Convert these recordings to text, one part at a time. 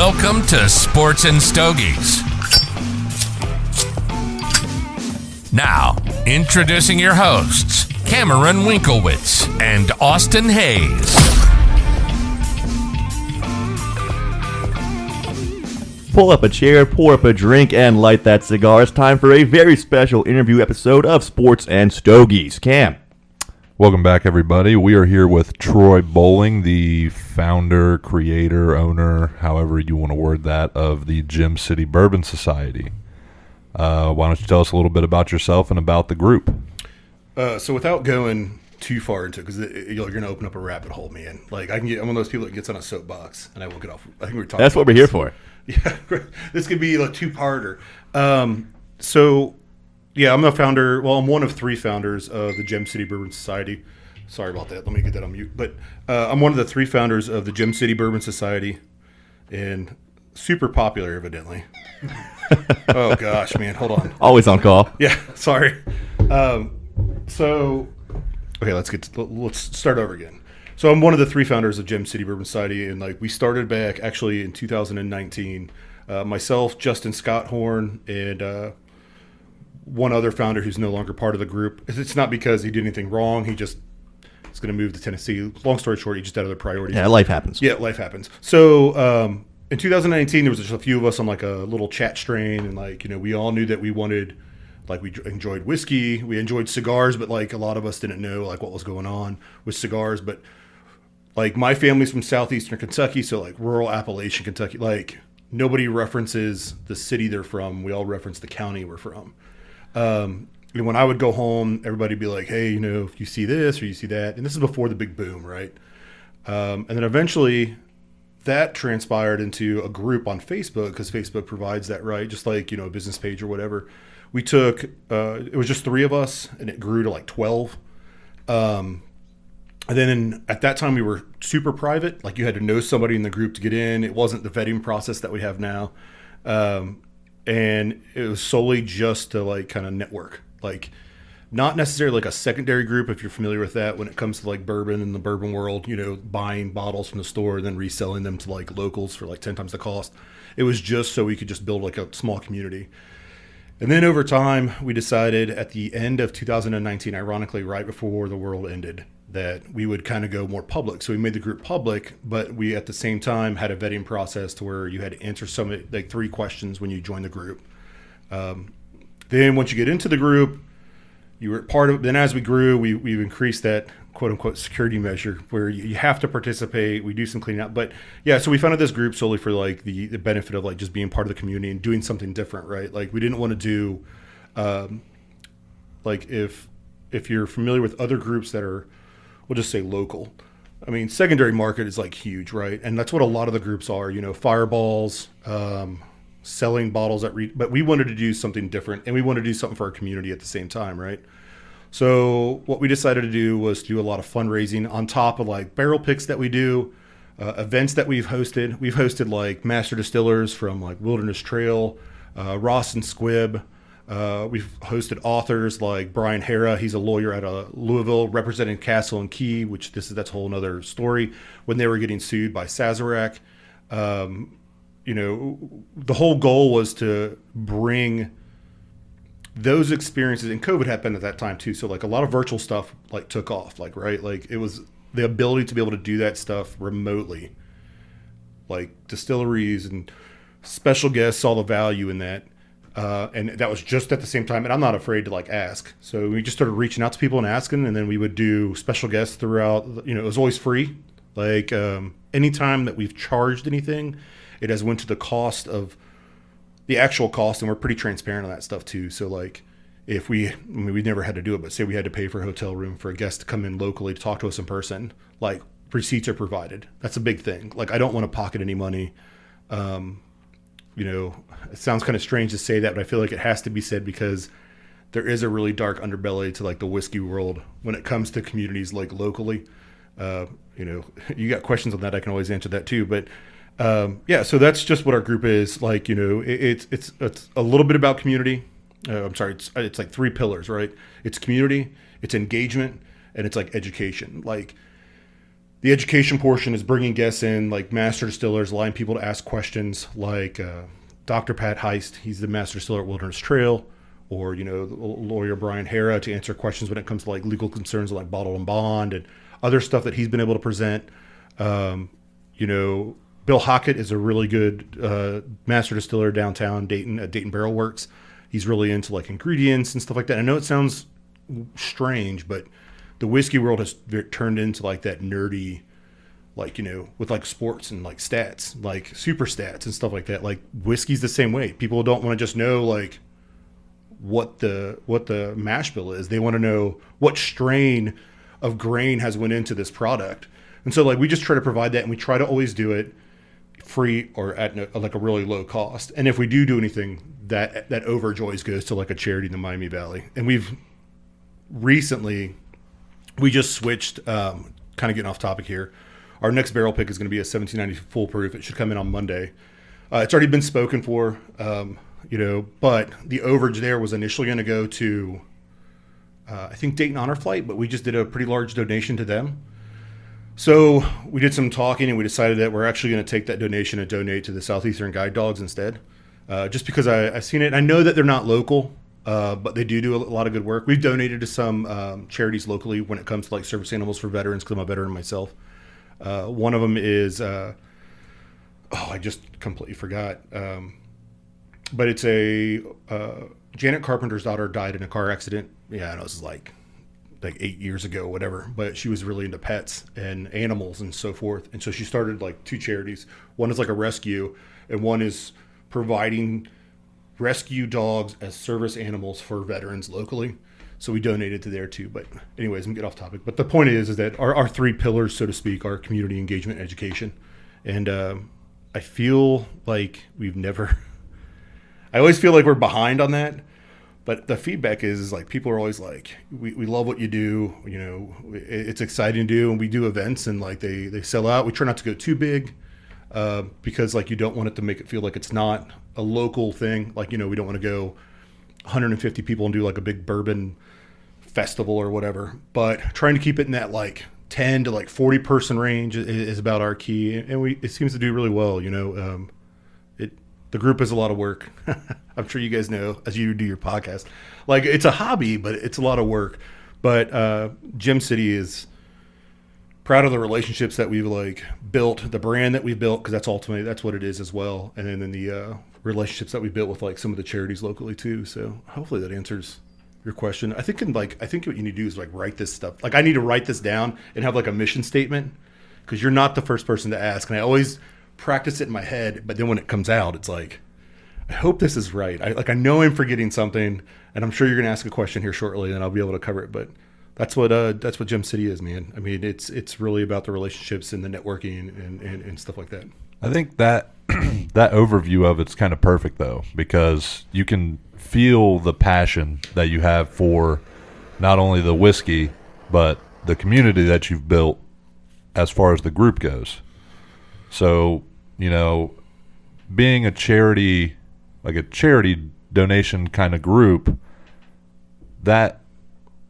Welcome to Sports and Stogies. Now, introducing your hosts, Cameron Winkowitz and Austin Hayes. Pull up a chair, pour up a drink, and light that cigar. It's time for a very special interview episode of Sports and Stogies. Cam. Welcome back, everybody. We are here with Troy Bowling, the founder, creator, owner, however you want to word that, of the Gem City Bourbon Society. Why don't you tell us a little bit about yourself and about the group? So without going too far into it, because you're going to open up a rabbit hole, man. Like I'm one of those people that gets on a soapbox, and I won't get off. I think we're talking. That's what we're here for. Yeah, this could be a two-parter. Yeah, I'm the founder. Well, I'm one of three founders of the Gem City Bourbon Society. Sorry about that. Let me get that on mute. But I'm one of the three founders of the Gem City Bourbon Society, and super popular, evidently. Oh gosh, man, hold on. Always on call. Yeah, sorry. Okay, let's start over again. So I'm one of the three founders of Gem City Bourbon Society, and we started back actually in 2019. Myself, Justin Scott Horn, and one other founder who's no longer part of the group. It's not because he did anything wrong. He just is going to move to Tennessee. Long story short, he just had other priorities. Yeah, life happens. Yeah, life happens. So in 2019, there was just a few of us on a little chat strain, and we all knew that we wanted. We enjoyed whiskey, we enjoyed cigars, but a lot of us didn't know what was going on with cigars. But my family's from southeastern Kentucky, so rural Appalachian Kentucky. Nobody references the city they're from. We all reference the county we're from. When I would go home, everybody'd be like, "Hey, if you see this or you see that," and this is before the big boom, right? And then eventually, that transpired into a group on Facebook because Facebook provides that, right? Just a business page or whatever. We took it was just three of us, and it grew to 12. And then at that time, we were super private. You had to know somebody in the group to get in. It wasn't the vetting process that we have now. And it was solely just to kind of network. Not necessarily a secondary group, if you're familiar with that, when it comes to bourbon in the bourbon world, buying bottles from the store and then reselling them to locals for 10 times the cost. It was just so we could just build a small community. And then over time, we decided at the end of 2019, ironically, right before the world ended, that we would kind of go more public. So we made the group public, but we at the same time had a vetting process to where you had to answer three questions when you join the group. Then once you get into the group, you were part of. Then as we grew, we've increased that quote unquote security measure where you have to participate. We do some cleaning up, but yeah. So we founded this group solely for the benefit of just being part of the community and doing something different, right? We didn't want to do, if you're familiar with other groups that are, we'll just say local. I mean, secondary market is huge, right? And that's what a lot of the groups are. Fireballs, selling bottles but we wanted to do something different, and we wanted to do something for our community at the same time, right? So what we decided to do was do a lot of fundraising on top of barrel picks that we do, events that we've hosted. We've hosted master distillers from Wilderness Trail, Ross and Squibb. We've hosted authors like Brian Hara. He's a lawyer out of Louisville representing Castle and Key, that's a whole nother story, when they were getting sued by Sazerac. The whole goal was to bring those experiences, and COVID happened at that time too. So a lot of virtual stuff took off, right? It was the ability to be able to do that stuff remotely. Distilleries and special guests saw the value in that. And that was just at the same time. And I'm not afraid to ask. So we just started reaching out to people and asking, and then we would do special guests throughout. It was always free. Anytime that we've charged anything, it has went to the cost of the actual cost, and we're pretty transparent on that stuff too. So if we never had to do it, but say we had to pay for a hotel room for a guest to come in locally to talk to us in person, receipts are provided. That's a big thing. I don't want to pocket any money. It sounds kind of strange to say that, but I feel it has to be said because there is a really dark underbelly to the whiskey world when it comes to communities locally. You got questions on that, I can always answer that too. But yeah, so that's just what our group is. It's a little bit about community. It's three pillars, right? It's community, it's engagement, and it's education. The education portion is bringing guests in, like master distillers, allowing people to ask questions, like Dr. Pat Heist. He's the master distiller at Wilderness Trail, or lawyer Brian Hara to answer questions when it comes to like legal concerns like bottle and bond and other stuff that he's been able to present. Bill Hockett is a really good master distiller downtown Dayton at Dayton Barrel Works. He's really into like ingredients and stuff like that. I know it sounds strange, but the whiskey world has turned into like that nerdy, like, with like sports and like stats, like super stats and stuff like that. Like whiskey's the same way. People don't want to just know like what the mash bill is. They want to know what strain of grain has went into this product. And so like we just try to provide that, and we try to always do it free or at like a really low cost. And if we do anything, that overage always goes to like a charity in the Miami Valley. And we've recently, we just switched, kind of getting off topic here. Our next barrel pick is going to be a 1790 full proof. It should come in on Monday. It's already been spoken for, but the overage there was initially going to go to, I think Dayton Honor Flight, but we just did a pretty large donation to them. So we did some talking, and we decided that we're actually going to take that donation and donate to the Southeastern Guide Dogs instead. Just because I've seen it. I know that they're not local, but they do a lot of good work. We've donated to some charities locally when it comes to like service animals for veterans, because I'm a veteran myself. One of them is, I just completely forgot. But it's Janet Carpenter's daughter died in a car accident. Yeah, I know this is like 8 years ago, whatever. But she was really into pets and animals and so forth. And so she started like two charities. One is like a rescue, and one is providing rescue dogs as service animals for veterans locally. So we donated to there too. But anyways, I'm getting off topic. But the point is that our three pillars, so to speak, are community engagement, education. And I feel like I always feel like we're behind on that. But the feedback is like people are always like, we love what you do. It's exciting to do. And we do events, and like they sell out. We try not to go too big because like you don't want it to make it feel like it's not a local thing. Like, we don't want to go 150 people and do like a big bourbon festival or whatever. But trying to keep it in that like 10 to like 40 person range is about our key. And it seems to do really well. The group is a lot of work. I'm sure you guys know as you do your podcast. Like it's a hobby, but it's a lot of work. But Gem City is proud of the relationships that we've like built, the brand that we've built, because that's what it is as well. And then the relationships that we built with like some of the charities locally too. So hopefully that answers your question. I think what you need to do is like write this stuff. Like I need to write this down and have like a mission statement, because you're not the first person to ask. And I always practice it in my head, but then when it comes out, it's like, I hope this is right. I know I'm forgetting something, and I'm sure you're going to ask a question here shortly, and I'll be able to cover it. But that's what Gem City is, man. I mean, it's really about the relationships and the networking and stuff like that. I think that that overview of it's kind of perfect though, because you can feel the passion that you have for not only the whiskey but the community that you've built as far as the group goes. So, being a charity, like a charity donation kind of group, that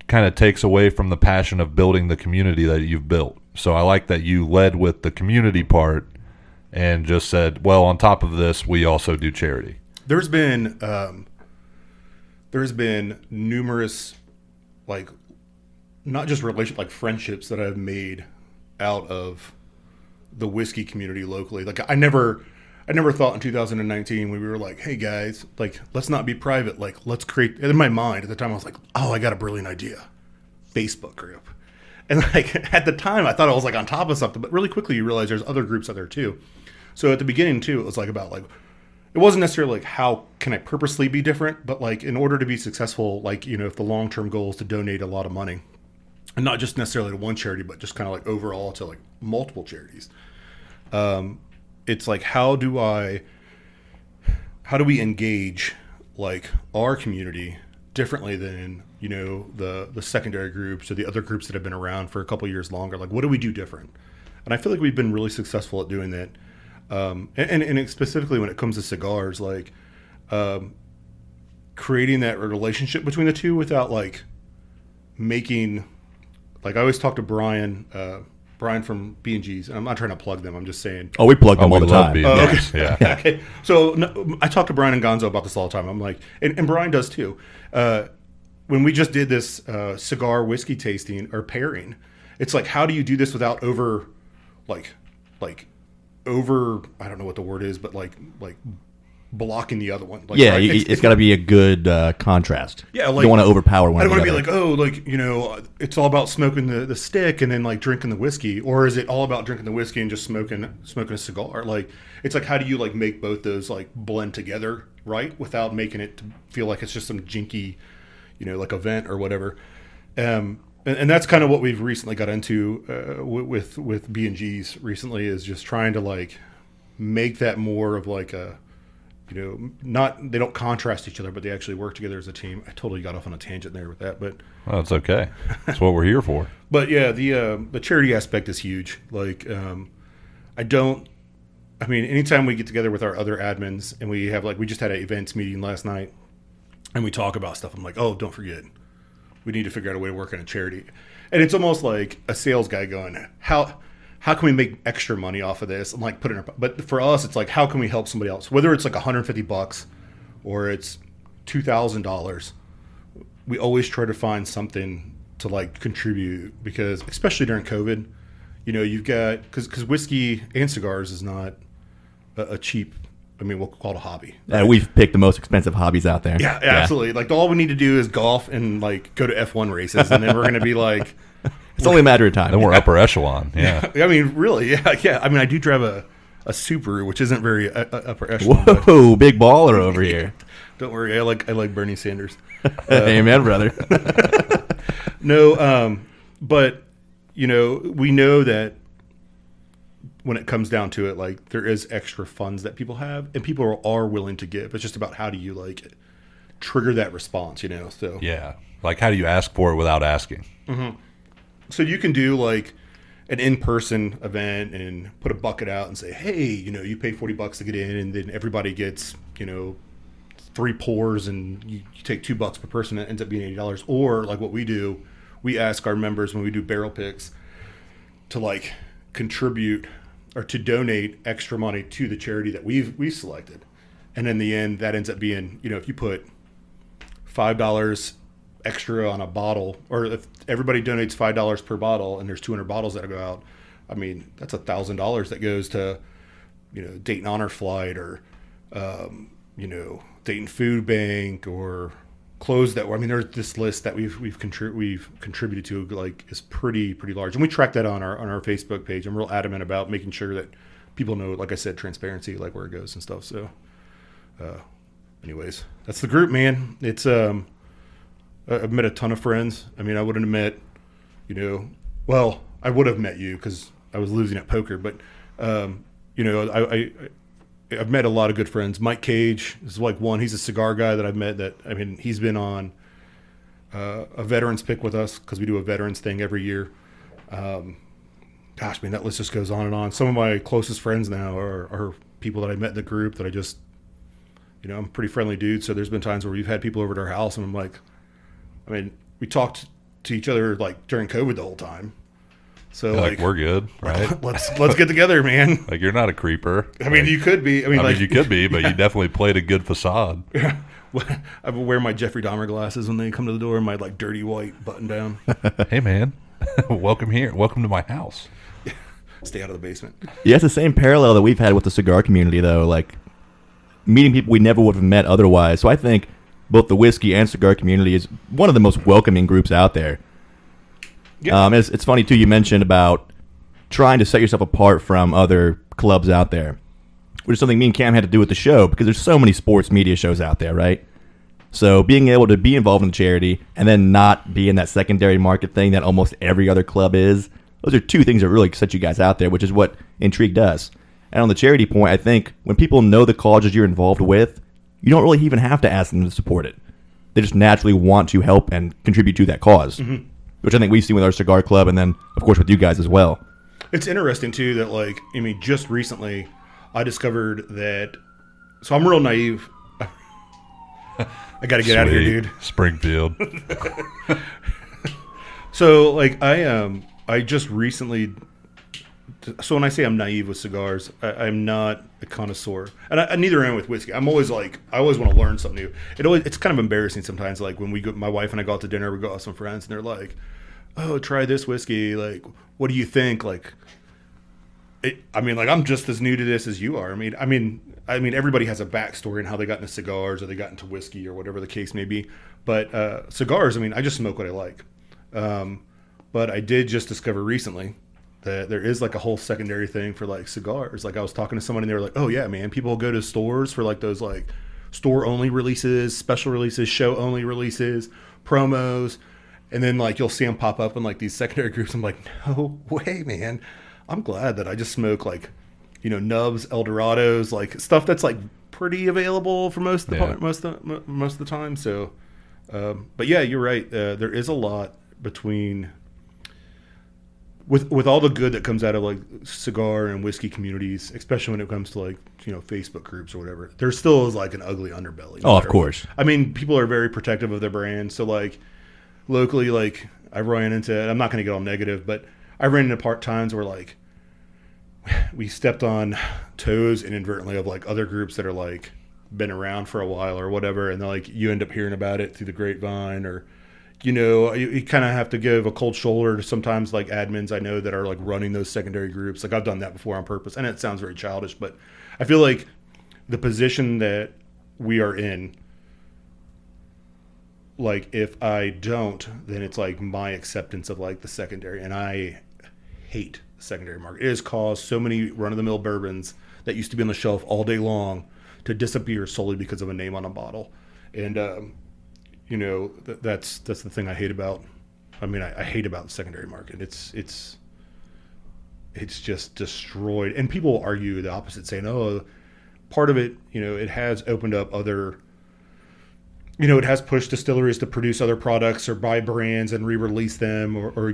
kind of takes away from the passion of building the community that you've built. So I like that you led with the community part and just said, well, on top of this, we also do charity. There's been numerous, like, not just relationships, like friendships that I've made out of the whiskey community locally. Like I never thought in 2019 when we were like, hey guys, like let's not be private. Like let's create, in my mind at the time I was like, oh, I got a brilliant idea. Facebook group. And like at the time I thought I was like on top of something, but really quickly you realize there's other groups out there too. So at the beginning too, it was like about like, it wasn't necessarily like how can I purposely be different, but like in order to be successful, like, if the long-term goal is to donate a lot of money, and not just necessarily to one charity, but just kind of like overall to like multiple charities. It's like, how do we engage like our community differently than, the secondary groups or the other groups that have been around for a couple of years longer? Like, what do we do different? And I feel like we've been really successful at doing that. And specifically when it comes to cigars, like, creating that relationship between the two without like making, like I always talk to Brian Brian from B&G's, and I'm not trying to plug them. I'm just saying. Oh, we plug them all we the love time. being Oh, nice. Yeah. Okay. So no, I talk to Brian and Gonzo about this all the time. I'm like, and Brian does too. When we just did this cigar whiskey tasting or pairing, it's like, how do you do this without over, I don't know what the word is, but like blocking the other one. Like, Yeah, right? it's got to be a good contrast. Yeah, you like, don't want to overpower one. I don't want to be another. like, it's all about smoking the stick and then like drinking the whiskey, or is it all about drinking the whiskey and just smoking a cigar? Like, it's like, how do you like make both those like blend together, right, without making it feel like it's just some jinky, like event or whatever. And that's kind of what we've recently got into with B&G's recently, is just trying to like make that more of like a, not, they don't contrast each other, but they actually work together as a team. I totally got off on a tangent there with that, but Well, it's okay. That's what we're here for. but yeah, the charity aspect is huge. Like, anytime we get together with our other admins and we have we just had an events meeting last night and we talk about stuff, I'm like, oh, don't forget, we need to figure out a way to work on a charity. And it's almost like a sales guy going, how can we make extra money off of this? I'm like, but for us, it's like, how can we help somebody else? Whether it's like $150 or it's $2,000, we always try to find something to like contribute, because especially during COVID, you've got, because whiskey and cigars is not a cheap, we'll call it a hobby. We've picked the most expensive hobbies out there. Yeah, absolutely. Like, all we need to do is golf and like go to F1 races, and then we're going to be like, It's only a matter of time. Then we're upper echelon. Yeah. Really, yeah. I do drive a Subaru, which isn't very upper echelon. Whoa, big baller over here. Don't worry, I like Bernie Sanders. Amen, brother. No, but we know that when it comes down to it, like, there is extra funds that people have, and people are willing to give. It's just about how do you like trigger that response, So Yeah. Like, how do you ask for it without asking? So you can do like an in-person event and put a bucket out and say, hey, you pay $40 to get in, and then everybody gets, 3 pours, and you take $2 per person. It ends up being $80. Or like what we do, we ask our members when we do barrel picks to like contribute or to donate extra money to the charity that we've selected. And in the end, that ends up being, if you put $5 extra on a bottle, or if everybody donates $5 per bottle and there's 200 bottles that go out, that's $1,000 that goes to, Dayton Honor Flight, or, Dayton Food Bank, or clothes that were, there's this list that we've contributed to, like, is pretty large. And we track that on our Facebook page. I'm real adamant about making sure that people know, like I said, transparency, like where it goes and stuff. So, anyways, that's the group, man. It's, I've met a ton of friends. I wouldn't have met, I would have met you because I was losing at poker. But, I've met a lot of good friends. Mike Cage is like one. He's a cigar guy that I've met he's been on a veterans pick with us, because we do a veterans thing every year. Gosh, man, that list just goes on and on. Some of my closest friends now are people that I met in the group that I just, I'm a pretty friendly dude. So there's been times where we've had people over at our house, and I'm like, we talked to each other like during COVID the whole time. So Like, we're good, right? let's get together, man. Like, you're not a creeper. You could be. You could be, but you definitely played a good facade. I wear my Jeffrey Dahmer glasses when they come to the door, and my like dirty white button down. Hey, man, welcome here. Welcome to my house. Stay out of the basement. Yeah, it's the same parallel that we've had with the cigar community, though. Like, meeting people we never would have met otherwise. So I think both the whiskey and cigar community is one of the most welcoming groups out there. Yeah. It's funny, too, you mentioned about trying to set yourself apart from other clubs out there, which is something me and Cam had to do with the show, because there's so many sports media shows out there, right? So being able to be involved in charity and then not be in that secondary market thing that almost every other club is, those are two things that really set you guys out there, which is what Intrigue does. And on the charity point, I think when people know the causes you're involved with, you don't really even have to ask them to support it. They just naturally want to help and contribute to that cause, which I think we've seen with our cigar club, and then, of course, with you guys as well. It's interesting, too, that, like, just recently I discovered that, so I'm real naive. I got to get out of here, dude. Springfield. So, like, I just recently So when I say I'm naive with cigars, I'm not a connoisseur, and I neither am with whiskey. I'm always like, I always want to learn something new. It's kind of embarrassing sometimes. Like when my wife and I go out to dinner, we go out with some friends, and they're like, "Oh, try this whiskey. Like, what do you think?" Like, like I'm just as new to this as you are. I mean, everybody has a backstory in how they got into cigars or they got into whiskey or whatever the case may be. But cigars, I just smoke what I like. But I did just discover recently that there is like a whole secondary thing for like cigars. Like I was talking to someone and they were like, "Oh yeah, man, people go to stores for like those like store only releases, special releases, show only releases, promos." And then like you'll see them pop up in like these secondary groups. I'm like, no way, man. I'm glad that I just smoke like, nubs, Eldorados, like stuff that's like pretty available for most of the time. So, but yeah, you're right. There is a lot between with all the good that comes out of like cigar and whiskey communities, especially when it comes to like Facebook groups or whatever. There still is like an ugly underbelly. Oh, of course. People are very protective of their brand. So like locally, like I ran into, I'm not going to get all negative, but I ran into times where like we stepped on toes inadvertently of like other groups that are like been around for a while or whatever, and like you end up hearing about it through the grapevine, or you kind of have to give a cold shoulder to sometimes like admins I know that are like running those secondary groups. Like I've done that before on purpose, and it sounds very childish, but I feel like the position that we are in, like if I don't, then it's like my acceptance of like the secondary, and I hate the secondary market. It has caused so many run-of-the-mill bourbons that used to be on the shelf all day long to disappear solely because of a name on a bottle. And that's the thing I hate about. I hate about the secondary market. It's just destroyed. And people will argue the opposite, saying, "Oh, part of it, it has opened up other." It has pushed distilleries to produce other products or buy brands and re-release them, or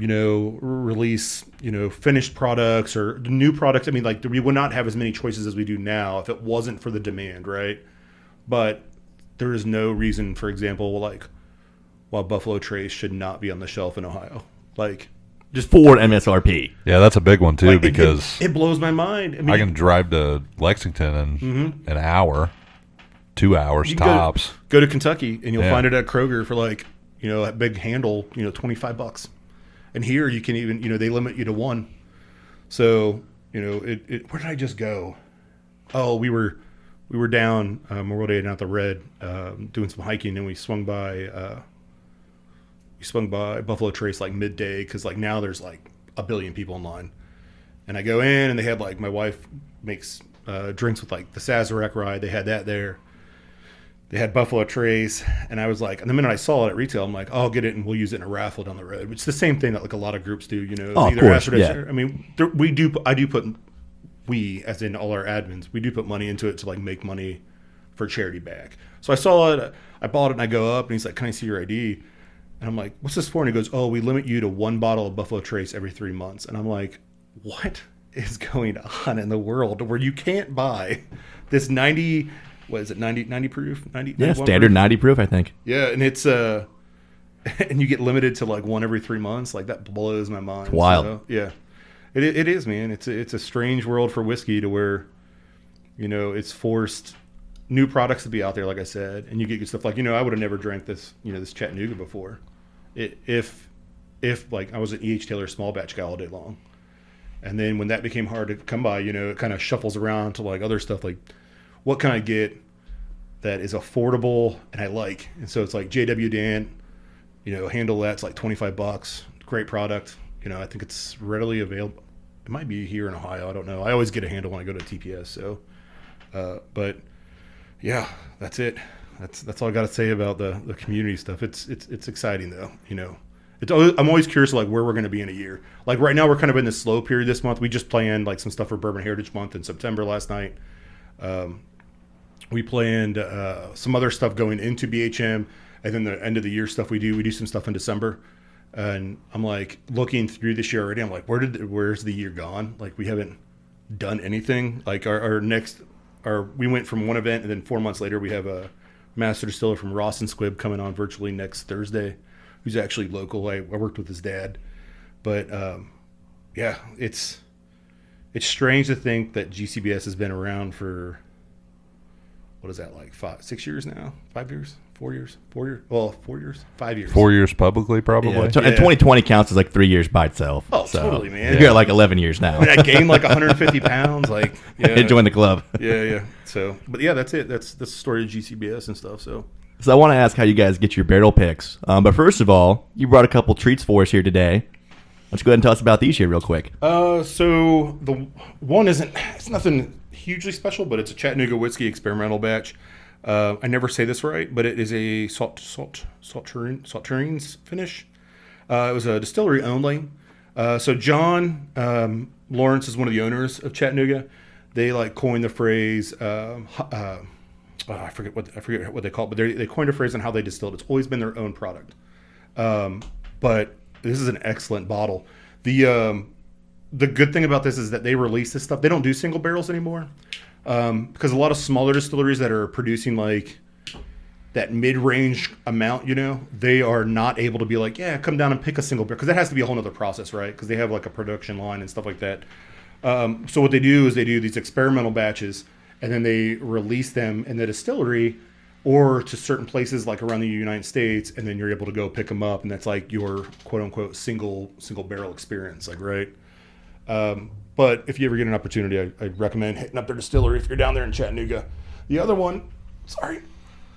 release, finished products or new products. We would not have as many choices as we do now if it wasn't for the demand, right? But there is no reason, for example, like why Buffalo Trace should not be on the shelf in Ohio. Like just for MSRP. Yeah, that's a big one too, like, because it blows my mind. I can drive to Lexington in an hour. 2 hours tops. Go to Kentucky and you'll find it at Kroger for like, a big handle, $25. And here you can even, they limit you to one. So, where did I just go? Oh, we were down Memorial Day down at the Red, doing some hiking, and we swung by Buffalo Trace like midday, because like now there's like a billion people in line. And I go in and they had like, my wife makes drinks with like the Sazerac rye. They had that there. They had Buffalo Trace, and I was like, and the minute I saw it at retail, I'm like, oh, I'll get it and we'll use it in a raffle down the road. Which is the same thing that like a lot of groups do, Oh, of course, yeah. We, as in all our admins, we do put money into it to like make money for charity back. So I saw it, I bought it, and I go up, and he's like, "Can I see your ID?" And I'm like, "What's this for?" And he goes, "Oh, we limit you to one bottle of Buffalo Trace every 3 months." And I'm like, what is going on in the world where you can't buy this 90 proof? 90, yeah, standard proof? 90 proof, I think. Yeah, and it's and you get limited to like one every 3 months. Like that blows my mind. It's wild. So, yeah, it is, man. It's a strange world for whiskey, to where it's forced new products to be out there, like I said, and you get good stuff like I would have never drank this this Chattanooga before, if like I was an E.H. Taylor small batch guy all day long. And then when that became hard to come by, it kind of shuffles around to like other stuff, like what can I get that is affordable and I like. And so it's like J.W. Dan, handle that's like $25. Great product. I think it's readily available. It might be here in Ohio. I don't know. I always get a handle when I go to TPS. So, but yeah, that's it. That's all I got to say about the community stuff. It's exciting though. I'm always curious like where we're going to be in a year. Like right now we're kind of in this slow period this month. We just planned like some stuff for Bourbon Heritage Month in September last night. We planned some other stuff going into BHM, and then the end of the year stuff we do some stuff in December. And I'm like looking through this year already. I'm like, where's the year gone? Like we haven't done anything. Like we went from one event, and then 4 months later we have a master distiller from Ross and Squibb coming on virtually next Thursday, who's actually local. I worked with his dad, but yeah, it's it's strange to think that GCBS has been around for, what is that, like 6 years now? 5 years? 4 years? 4 years? Well, 4 years? 5 years. 4 years publicly, probably. Yeah, and 2020 counts as like 3 years by itself. Oh, totally, man. You're at like 11 years now. I gained like 150 pounds. Like, yeah. Join the club. Yeah. So, but yeah, that's it. That's the story of GCBS and stuff. So I want to ask how you guys get your barrel picks. But first of all, you brought a couple treats for us here today. Let's go ahead and tell us about these here real quick. So the one it's nothing hugely special, but it's a Chattanooga whiskey experimental batch. I never say this right, but it is a Salterines finish. It was a distillery only. So John Lawrence is one of the owners of Chattanooga. They like coined the phrase. I forget what they call it, but they coined a phrase on how they distilled. It's always been their own product. But this is an excellent bottle. The good thing about this is that they release this stuff. They don't do single barrels anymore. Because a lot of smaller distilleries that are producing like that mid-range amount, they are not able to be like, yeah, come down and pick a single barrel, because that has to be a whole other process, right? Because they have like a production line and stuff like that. So what they do is they do these experimental batches, and then they release them in the distillery or to certain places like around the United States, and then you're able to go pick them up, and that's like your quote-unquote single barrel experience, like, right? But if you ever get an opportunity, I'd recommend hitting up their distillery if you're down there in Chattanooga. The other one,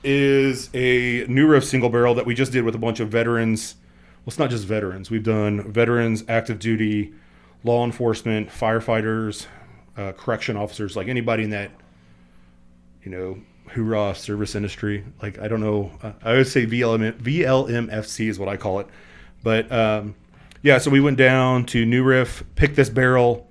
is a New Riff single barrel that we just did with a bunch of veterans. Well, it's not just veterans. We've done veterans, active duty, law enforcement, firefighters, correction officers, like anybody in that, hoorah service industry. Like, I don't know. I would say VLMFC is what I call it. But, yeah, so we went down to New Riff, picked this barrel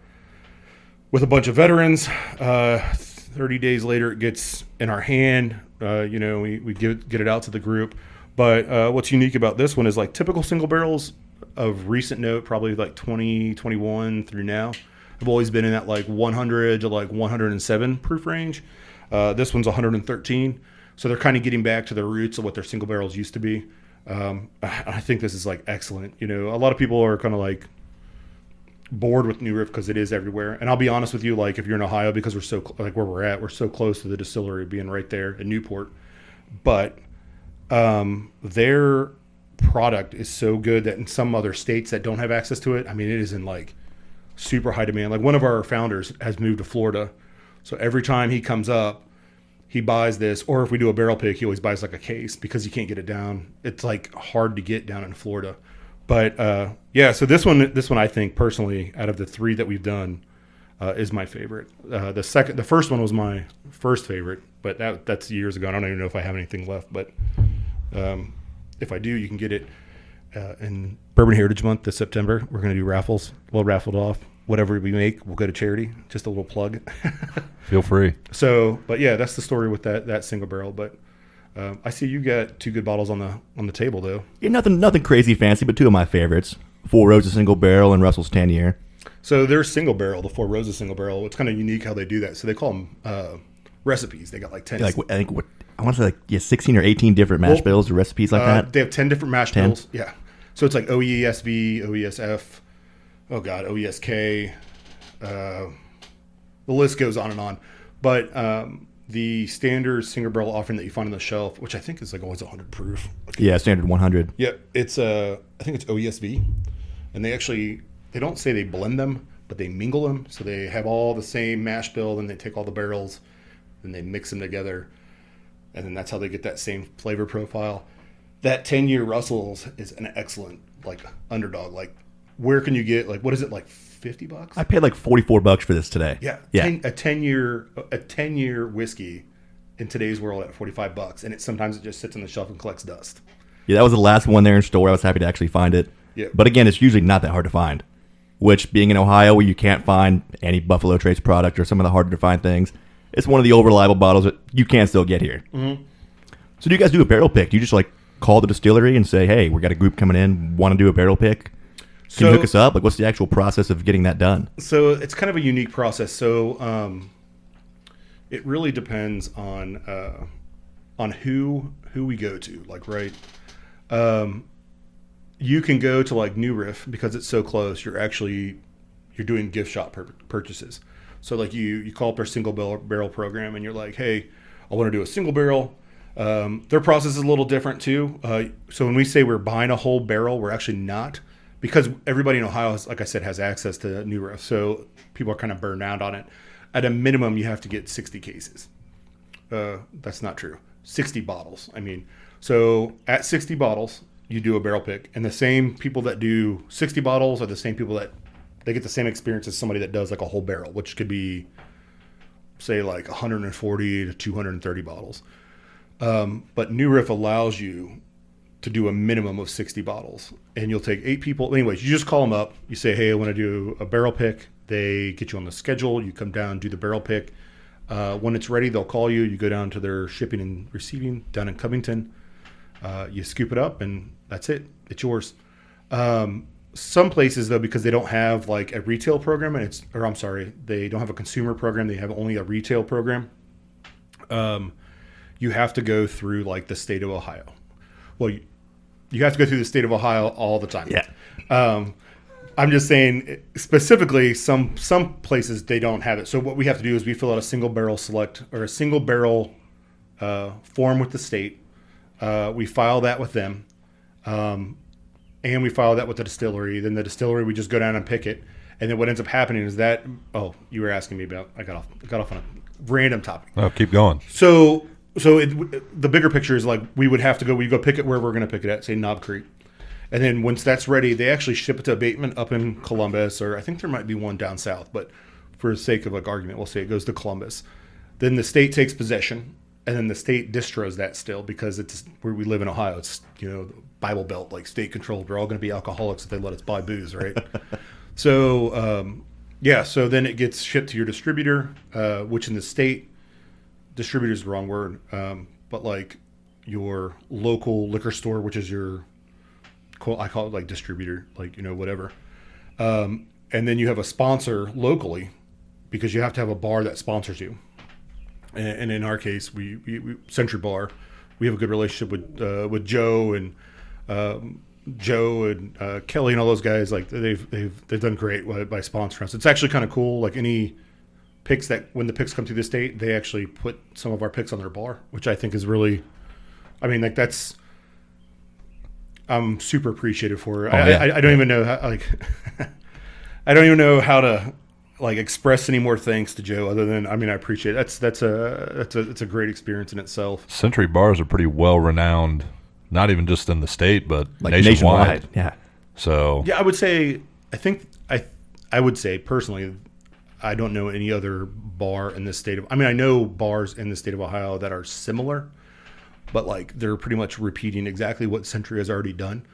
with a bunch of veterans. 30 days later, it gets in our hand. We get it out to the group. But what's unique about this one is like typical single barrels of recent note, probably like 2021 through now, have always been in that like 100 to like 107 proof range. This one's 113. So they're kind of getting back to the roots of what their single barrels used to be. I think this is like excellent. A lot of people are kind of like bored with New Riff because it is everywhere. And I'll be honest with you, like if you're in Ohio, because we're so like where we're so close to the distillery being right there in Newport, but their product is so good that in some other states that don't have access to it, I mean, it is in like super high demand. Like one of our founders has moved to Florida, so every time he comes up, he buys this, or if we do a barrel pick, he always buys like a case because you can't get it down. It's like hard to get down in Florida. But yeah, so this one I think personally, out of the three that we've done, is my favorite. The first one was my first favorite, but that's years ago. I don't even know if I have anything left. But if I do, you can get it in Bourbon Heritage Month this September. We're going to do raffles. We'll raffle it off. Whatever we make, we'll go to charity. Just a little plug. Feel free. So, but yeah, that's the story with that single barrel. But I see you got two good bottles on the table, though. Yeah, nothing crazy fancy, but two of my favorites: Four Roses single barrel and Russell's 10-year. So their single barrel, the Four Roses single barrel, it's kind of unique how they do that. So they call them recipes. They got like 10. Like I think I want to say like 16 or 18 different mash bills or recipes like that. They have 10 different mash bills. Yeah. So it's like OESV, OESF, OESK. The list goes on and on. But the standard single barrel offering that you find on the shelf, which I think is like always 100 proof. Yeah, standard 100. Yep. It's I think it's OESV. And they don't say they blend them, but they mingle them. So they have all the same mash bill, then they take all the barrels, and they mix them together. And then that's how they get that same flavor profile. That 10-year Russell's is an excellent like underdog. Like, where can you get, like, what is it, like $50? I paid like $44 for this today. Yeah. Yeah. A 10-year whiskey in today's world at $45, and sometimes it just sits on the shelf and collects dust. Yeah, that was the last one there in store. I was happy to actually find it. Yeah. But again, it's usually not that hard to find. Which, being in Ohio where you can't find any Buffalo Trace product or some of the harder to find things, it's one of the old reliable bottles that you can still get here. Mm-hmm. So do you guys do a barrel pick? Do you just like call the distillery and say, hey, we got a group coming in, want to do a barrel pick? Can you hook us up? Like, what's the actual process of getting that done? So it's kind of a unique process. So it really depends on who we go to. Like, right, you can go to like New Riff because it's so close. You're actually you're doing gift shop purchases. So like you call up their single barrel program and you're like, hey, I want to do a single barrel. Their process is a little different too. So when we say we're buying a whole barrel, we're actually not, because everybody in Ohio, like I said, has access to New Riff. So people are kind of burned out on it. At a minimum, you have to get 60 cases. That's not true. 60 bottles. I mean, so at 60 bottles, you do a barrel pick, and the same people that do 60 bottles are the same people that they get the same experience as somebody that does like a whole barrel, which could be, say, like 140 to 230 bottles. But New Riff allows you to do a minimum of 60 bottles, and you'll take 8 people. Anyways, you just call them up. You say, hey, I want to do a barrel pick. They get you on the schedule. You come down, do the barrel pick. When it's ready, they'll call you. You go down to their shipping and receiving down in Covington. You scoop it up, and that's it. It's yours. Some places, though, because they don't have like a retail program, they don't have a consumer program. They have only a retail program. You have to go through like the state of Ohio. Well, you have to go through the state of Ohio all the time. Yeah. I'm just saying specifically some places they don't have it. So what we have to do is we fill out a single barrel form with the state. We file that with them. And we file that with the distillery. Then the distillery, we just go down and pick it. And then what ends up happening is that, you were asking me about, I got off on a random topic. Oh, keep going. So the bigger picture is like we go pick it where we're going to pick it at, say Knob Creek. And then once that's ready, they actually ship it to abatement up in Columbus, or I think there might be one down south, but for the sake of like argument, we'll say it goes to Columbus. Then the state takes possession, and then the state distros that still, because it's where we live in Ohio. It's, Bible Belt, like state controlled. We're all going to be alcoholics if they let us buy booze, right? So then it gets shipped to your distributor, which in the state, distributor is the wrong word, but like your local liquor store, which is I call it like distributor, like, whatever. And then you have a sponsor locally, because you have to have a bar that sponsors you. And in our case, we Century Bar, we have a good relationship with Joe and Kelly and all those guys. Like they've done great by sponsoring us. It's actually kind of cool. Like any picks when the picks come through the state, they actually put some of our picks on their bar, which I think is really, I'm super appreciative for it. I don't even know how, I don't even know how to like express any more thanks to Joe other than, I appreciate it. It's a great experience in itself. Century bars are pretty well renowned, not even just in the state, but like nationwide. Yeah. So yeah, I would say personally, I don't know any other bar in the state of, I know bars in the state of Ohio that are similar, but like they're pretty much repeating exactly what Century has already done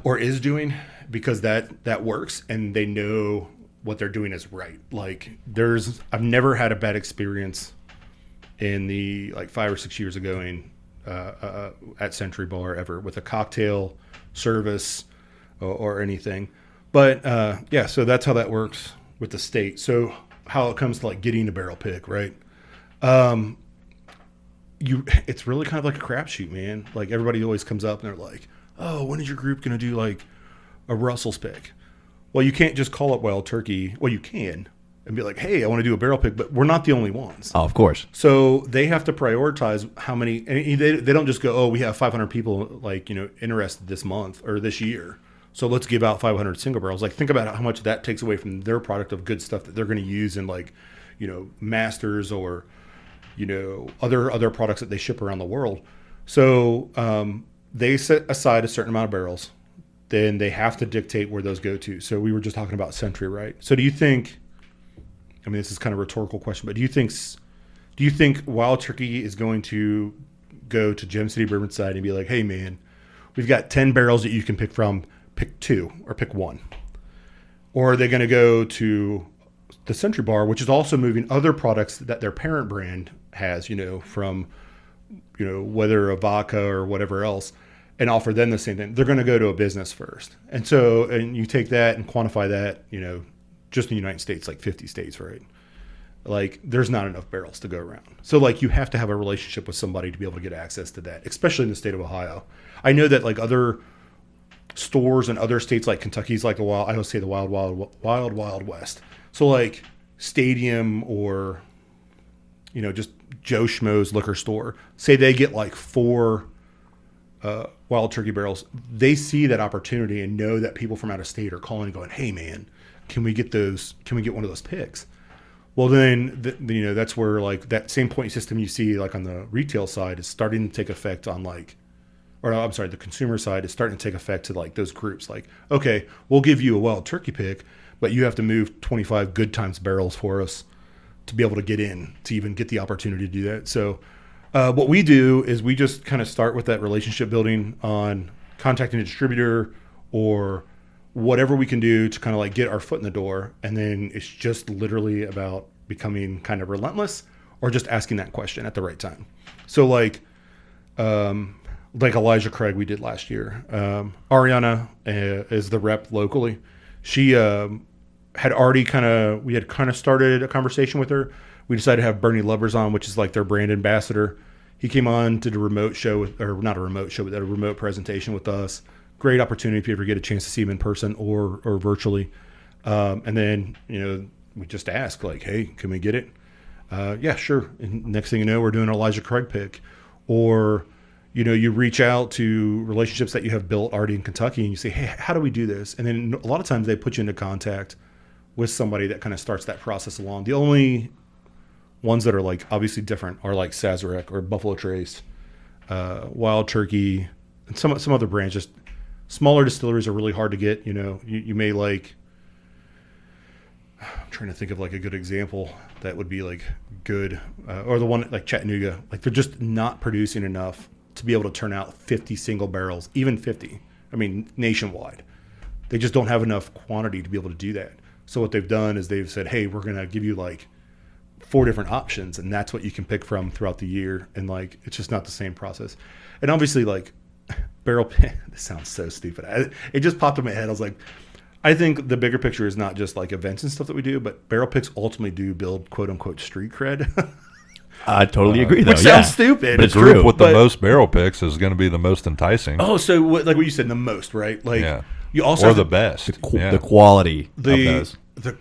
or is doing, because that works and they know what they're doing is right. Like I've never had a bad experience in the like 5 or 6 years ago at Century Bar ever with a cocktail service or anything. But so that's how that works with the state. So how it comes to like getting a barrel pick, right? It's really kind of like a crapshoot, man. Like everybody always comes up and they're like, "Oh, when is your group going to do like a Russell's pick?" Well, you can't just call up Wild Turkey. Well, you can and be like, "Hey, I want to do a barrel pick," but we're not the only ones. Oh, of course. So they have to prioritize how many. And they don't just go, "Oh, we have 500 people interested this month or this year, so let's give out 500 single barrels." Like, think about how much that takes away from their product of good stuff that they're going to use in Masters or other products that they ship around the world. So they set aside a certain amount of barrels. Then they have to dictate where those go to. So we were just talking about Century, right? So do you think, this is kind of a rhetorical question, but do you think Wild Turkey is going to go to Gem City Bourbon Society and be like, "Hey man, we've got 10 barrels that you can pick from, pick 2 or pick 1. Or are they going to go to the Century Bar, which is also moving other products that their parent brand has, from, whether a vodka or whatever else, and offer them the same thing? They're going to go to a business first. And you take that and quantify that, just in the United States, like 50 states, right? Like there's not enough barrels to go around. So like you have to have a relationship with somebody to be able to get access to that, especially in the state of Ohio. I know that like other stores in other states like Kentucky's like I always say the wild west. So like Stadium or just Joe Schmo's liquor store, say they get like 4 wild turkey barrels, they see that opportunity and know that people from out of state are calling and going, hey man, can we get one of those picks? Well, then that's where like that same point system you see like on the retail side is starting to take effect on the consumer side is starting to take effect to like those groups. Like, okay, we'll give you a wild turkey pick, but you have to move 25 good times barrels for us to be able to get in, to even get the opportunity to do that. So what we do is we just kind of start with that relationship building on contacting a distributor or whatever we can do to kind of like get our foot in the door. And then it's just literally about becoming kind of relentless or just asking that question at the right time. So like Elijah Craig we did last year. Ariana is the rep locally. She had already we had started a conversation with her. We decided to have Bernie Lovers on, which is like their brand ambassador. He came on, did a remote show or not a remote show, but a remote presentation with us. Great opportunity if you ever get a chance to see him in person or virtually. And then, we just ask like, hey, can we get it? Yeah, sure. And next thing you know, we're doing an Elijah Craig pick. Or, you reach out to relationships that you have built already in Kentucky and you say, hey, how do we do this? And then a lot of times they put you into contact with somebody that kind of starts that process along. The only ones that are like obviously different are like Sazerac or Buffalo Trace, Wild Turkey, and some other brands. Just smaller distilleries are really hard to get. You may like. I'm trying to think of like a good example that would be like good, or the one like Chattanooga. Like they're just not producing enough to be able to turn out 50 single barrels, even 50. I mean, nationwide, they just don't have enough quantity to be able to do that. So what they've done is they've said, hey, we're going to give you like 4 different options, and that's what you can pick from throughout the year. And like, it's just not the same process. And obviously like barrel pick, this sounds so stupid. It just popped in my head. I was like, I think the bigger picture is not just like events and stuff that we do, but barrel picks ultimately do build quote unquote street cred. I totally agree though. Which sounds stupid. But it's true. With the most barrel picks is going to be the most enticing. Oh, so like what you said, the most, right? Like you also or have the best. The quality of those. The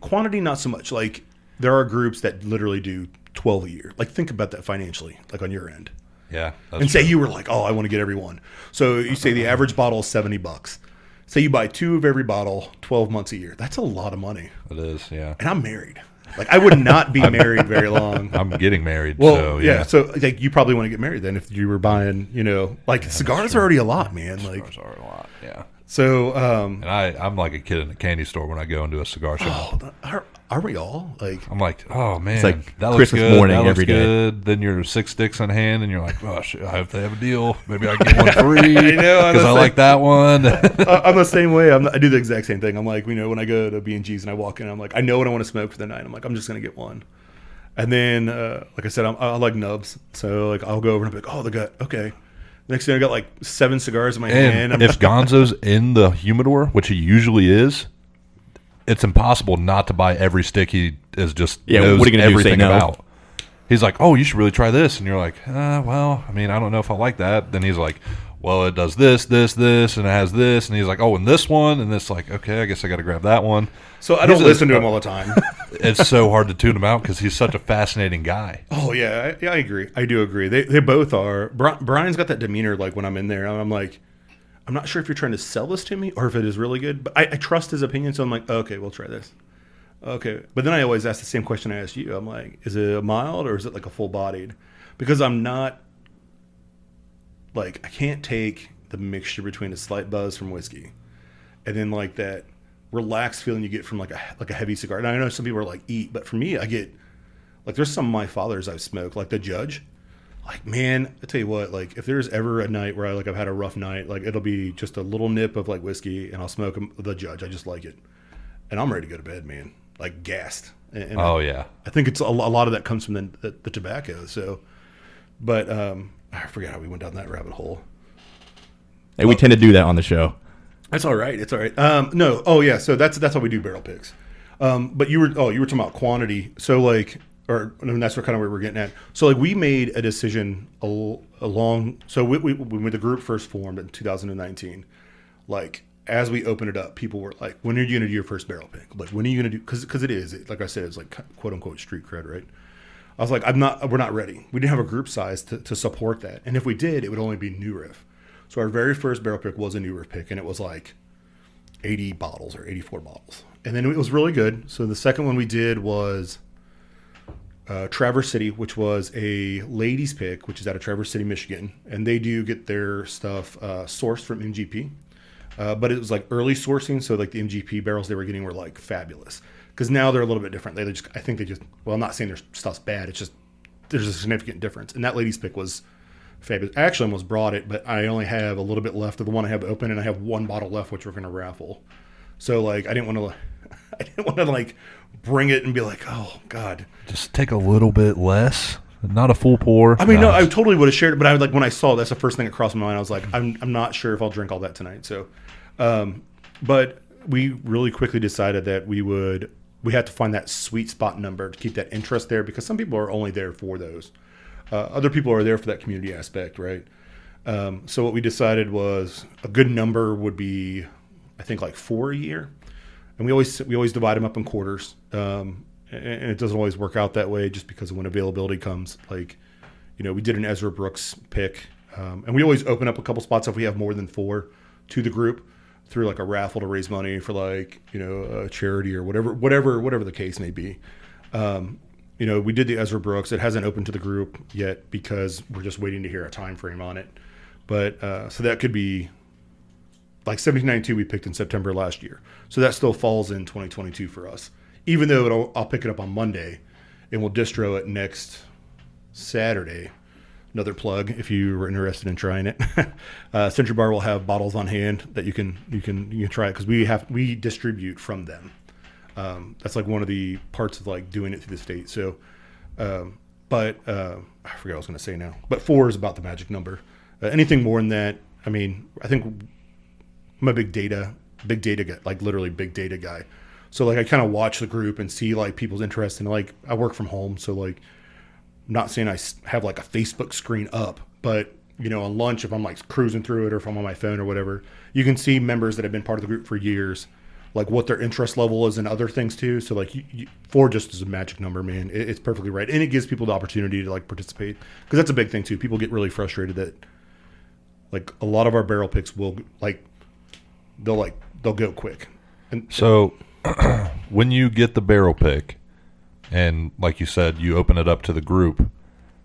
quantity, not so much. Like there are groups that literally do 12 a year. Like think about that financially, like on your end. Yeah. And say you were like, oh, I want to get every one. So you say the average bottle is $70. Say you buy 2 of every bottle, 12 months a year. That's a lot of money. It is, yeah. And I'm married. Like I would not be married very long. I'm getting married. Well, so, yeah. So like you probably want to get married then if you were buying, like cigars are already a lot, man. Like cigars are a lot, yeah. So, and I'm like a kid in a candy store when I go into a cigar shop. Oh, are we all like? I'm like, oh man, it's like that Christmas looks good. morning that looks every day. good. Then you're 6 sticks in hand, and you're like, oh shit, I hope they have a deal. Maybe I can get one free. I know, because I like that one. I'm the same way. I do the exact same thing. I'm like, when I go to B&G's and I walk in, I'm like, I know what I want to smoke for the night. I'm like, I'm just gonna get one. And then, like I said, I like nubs, so like I'll go over and be like, oh, the gut, okay. Next thing I got like 7 cigars in my hand. And if Gonzo's in the humidor, which he usually is, it's impossible not to buy every stick. He is just knows what are you gonna everything do, say no? about. He's like, oh, you should really try this. And you're like, well, I mean, I don't know if I like that. Then he's like, well, it does this, this, this, and it has this. And he's like, oh, and this one. And it's like, okay, I guess I got to grab that one. So I don't listen to him all the time. It's so hard to tune him out because he's such a fascinating guy. Oh, yeah, I agree. I do agree. They both are. Brian's got that demeanor like when I'm in there. I'm like, I'm not sure if you're trying to sell this to me or if it is really good. But I trust his opinion. So I'm like, okay, we'll try this. Okay. But then I always ask the same question I asked you. I'm like, is it a mild or is it like a full-bodied? Because I'm not, like, I can't take the mixture between a slight buzz from whiskey and then like that relaxed feeling you get from like a heavy cigar. And I know some people are like, eat. But for me, I get, like, there's some of my fathers I've smoked, like the Judge. Like, man, I tell you what, like, if there's ever a night where I've had a rough night, like, it'll be just a little nip of, like, whiskey, and I'll smoke the Judge. I just like it. And I'm ready to go to bed, man. Like, gassed. And yeah. I think it's a lot of that comes from the tobacco. So, but I forget how we went down that rabbit hole. Hey, we tend to do that on the show. That's all right. It's all right. No. Oh, yeah. So that's how we do barrel picks. But you were talking about quantity. So, like, or I mean, that's what kind of where we're getting at. So like we made a decision along. So when the group first formed in 2019, like as we opened it up, people were like, "When are you going to do your first barrel pick? Like when are you going to do?" Because it is, like I said, it's like quote unquote street cred, right? I was like, we're not ready. We didn't have a group size to support that, and if we did, it would only be new riff. So our very first barrel pick was a new riff pick, and it was like 80 bottles or 84 bottles, and then it was really good. So the second one we did was Traverse City, which was a ladies pick, which is out of Traverse City, Michigan, and they do get their stuff sourced from MGP, but it was like early sourcing, so like the MGP barrels they were getting were like fabulous. Because now they're a little bit different. I think they just, well, I'm not saying their stuff's bad. It's just there's a significant difference. And that ladies pick was fabulous. I actually almost brought it, but I only have a little bit left of the one I have open, and I have one bottle left, which we're going to raffle. So like, I didn't want to like bring it and be like, oh God, Just take a little bit less, not a full pour. I mean, no, I totally would have shared it, but I would like when I saw it, that's the first thing that crossed my mind. I was like, I'm not sure if I'll drink all that tonight. So, but we really quickly decided that we had to find that sweet spot number to keep that interest there, because some people are only there for those. Other people are there for that community aspect, right? So what we decided was a good number would be, I think, like 4 a year, and we always divide them up in quarters. And it doesn't always work out that way, just because of when availability comes. Like, we did an Ezra Brooks pick, and we always open up a couple spots if we have more than 4 to the group, through like a raffle to raise money for like, a charity or whatever the case may be. We did the Ezra Brooks. It hasn't opened to the group yet because we're just waiting to hear a time frame on it. But so that could be like 1792 we picked in September last year. So that still falls in 2022 for us. Even though I'll pick it up on Monday and we'll distro it next Saturday. Another plug if you were interested in trying it. Century Bar will have bottles on hand that you can try it, because we distribute from them. That's like one of the parts of like doing it through the state. So, but I forget what I was going to say now. But 4 is about the magic number. Anything more than that, I mean, I think I'm a big data guy, like literally big data guy. So like I kind of watch the group and see like people's interest, and like I work from home, so like. Not saying I have like a Facebook screen up, but on lunch, if I'm like cruising through it, or if I'm on my phone or whatever, you can see members that have been part of the group for years, like what their interest level is and other things too. So like 4 just is a magic number, man. It's perfectly right. And it gives people the opportunity to like participate, because that's a big thing too. People get really frustrated that like a lot of our barrel picks will they'll go quick. And So when you get the barrel pick, and like you said, you open it up to the group,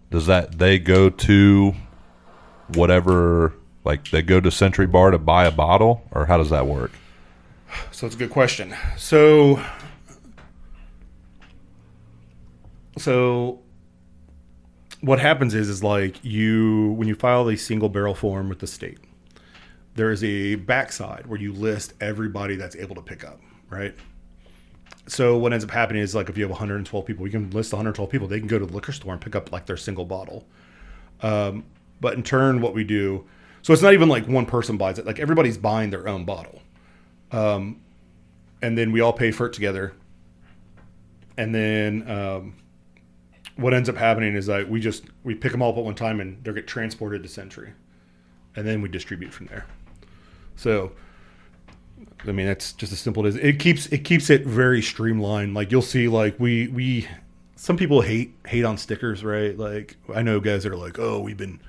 they go to whatever, like they go to Century Bar to buy a bottle, or how does that work? So it's a good question. So what happens is like when you file a single barrel form with the state, there is a backside where you list everybody that's able to pick up, right? So what ends up happening is like if you have 112 people, you can list 112 people. They can go to the liquor store and pick up like their single bottle. But in turn, what we do, so it's not even like one person buys it. Like everybody's buying their own bottle. And then we all pay for it together. And then what ends up happening is like we pick them all up at one time, and they get transported to Century. And then we distribute from there. So I mean, that's just as simple as it keeps it very streamlined. Like you'll see, like we some people hate on stickers, right? Like I know guys that are like, oh, we've been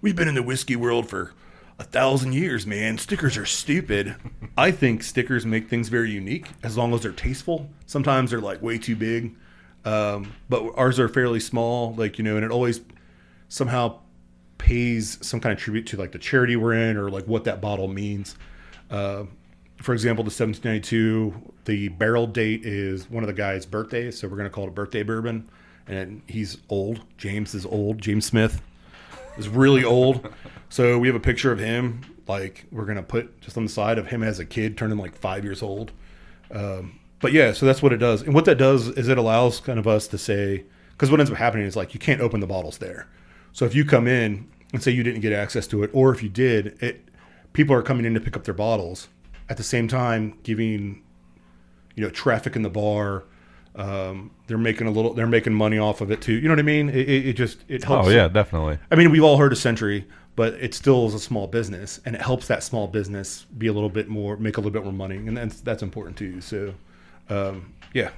in the whiskey world for 1,000 years, man. Stickers are stupid. I think stickers make things very unique as long as they're tasteful. Sometimes they're like way too big, but ours are fairly small. Like and it always somehow pays some kind of tribute to like the charity we're in, or like what that bottle means. For example, the 1792, the barrel date is one of the guy's birthdays, so we're going to call it a birthday bourbon. And he's old. James is old. James Smith is really old. So we have a picture of him, like we're going to put just on the side of him as a kid turning like 5 years old. But yeah, so that's what it does. And what that does is it allows kind of us to say, because what ends up happening is like you can't open the bottles there. So if you come in and say you didn't get access to it, or if you did, people are coming in to pick up their bottles. At the same time, giving, traffic in the bar, They're making money off of it too. You know what I mean? It helps. Oh yeah, definitely. I mean, we've all heard of Century, but it still is a small business, and it helps that small make a little bit more money, and that's important too. So, yeah,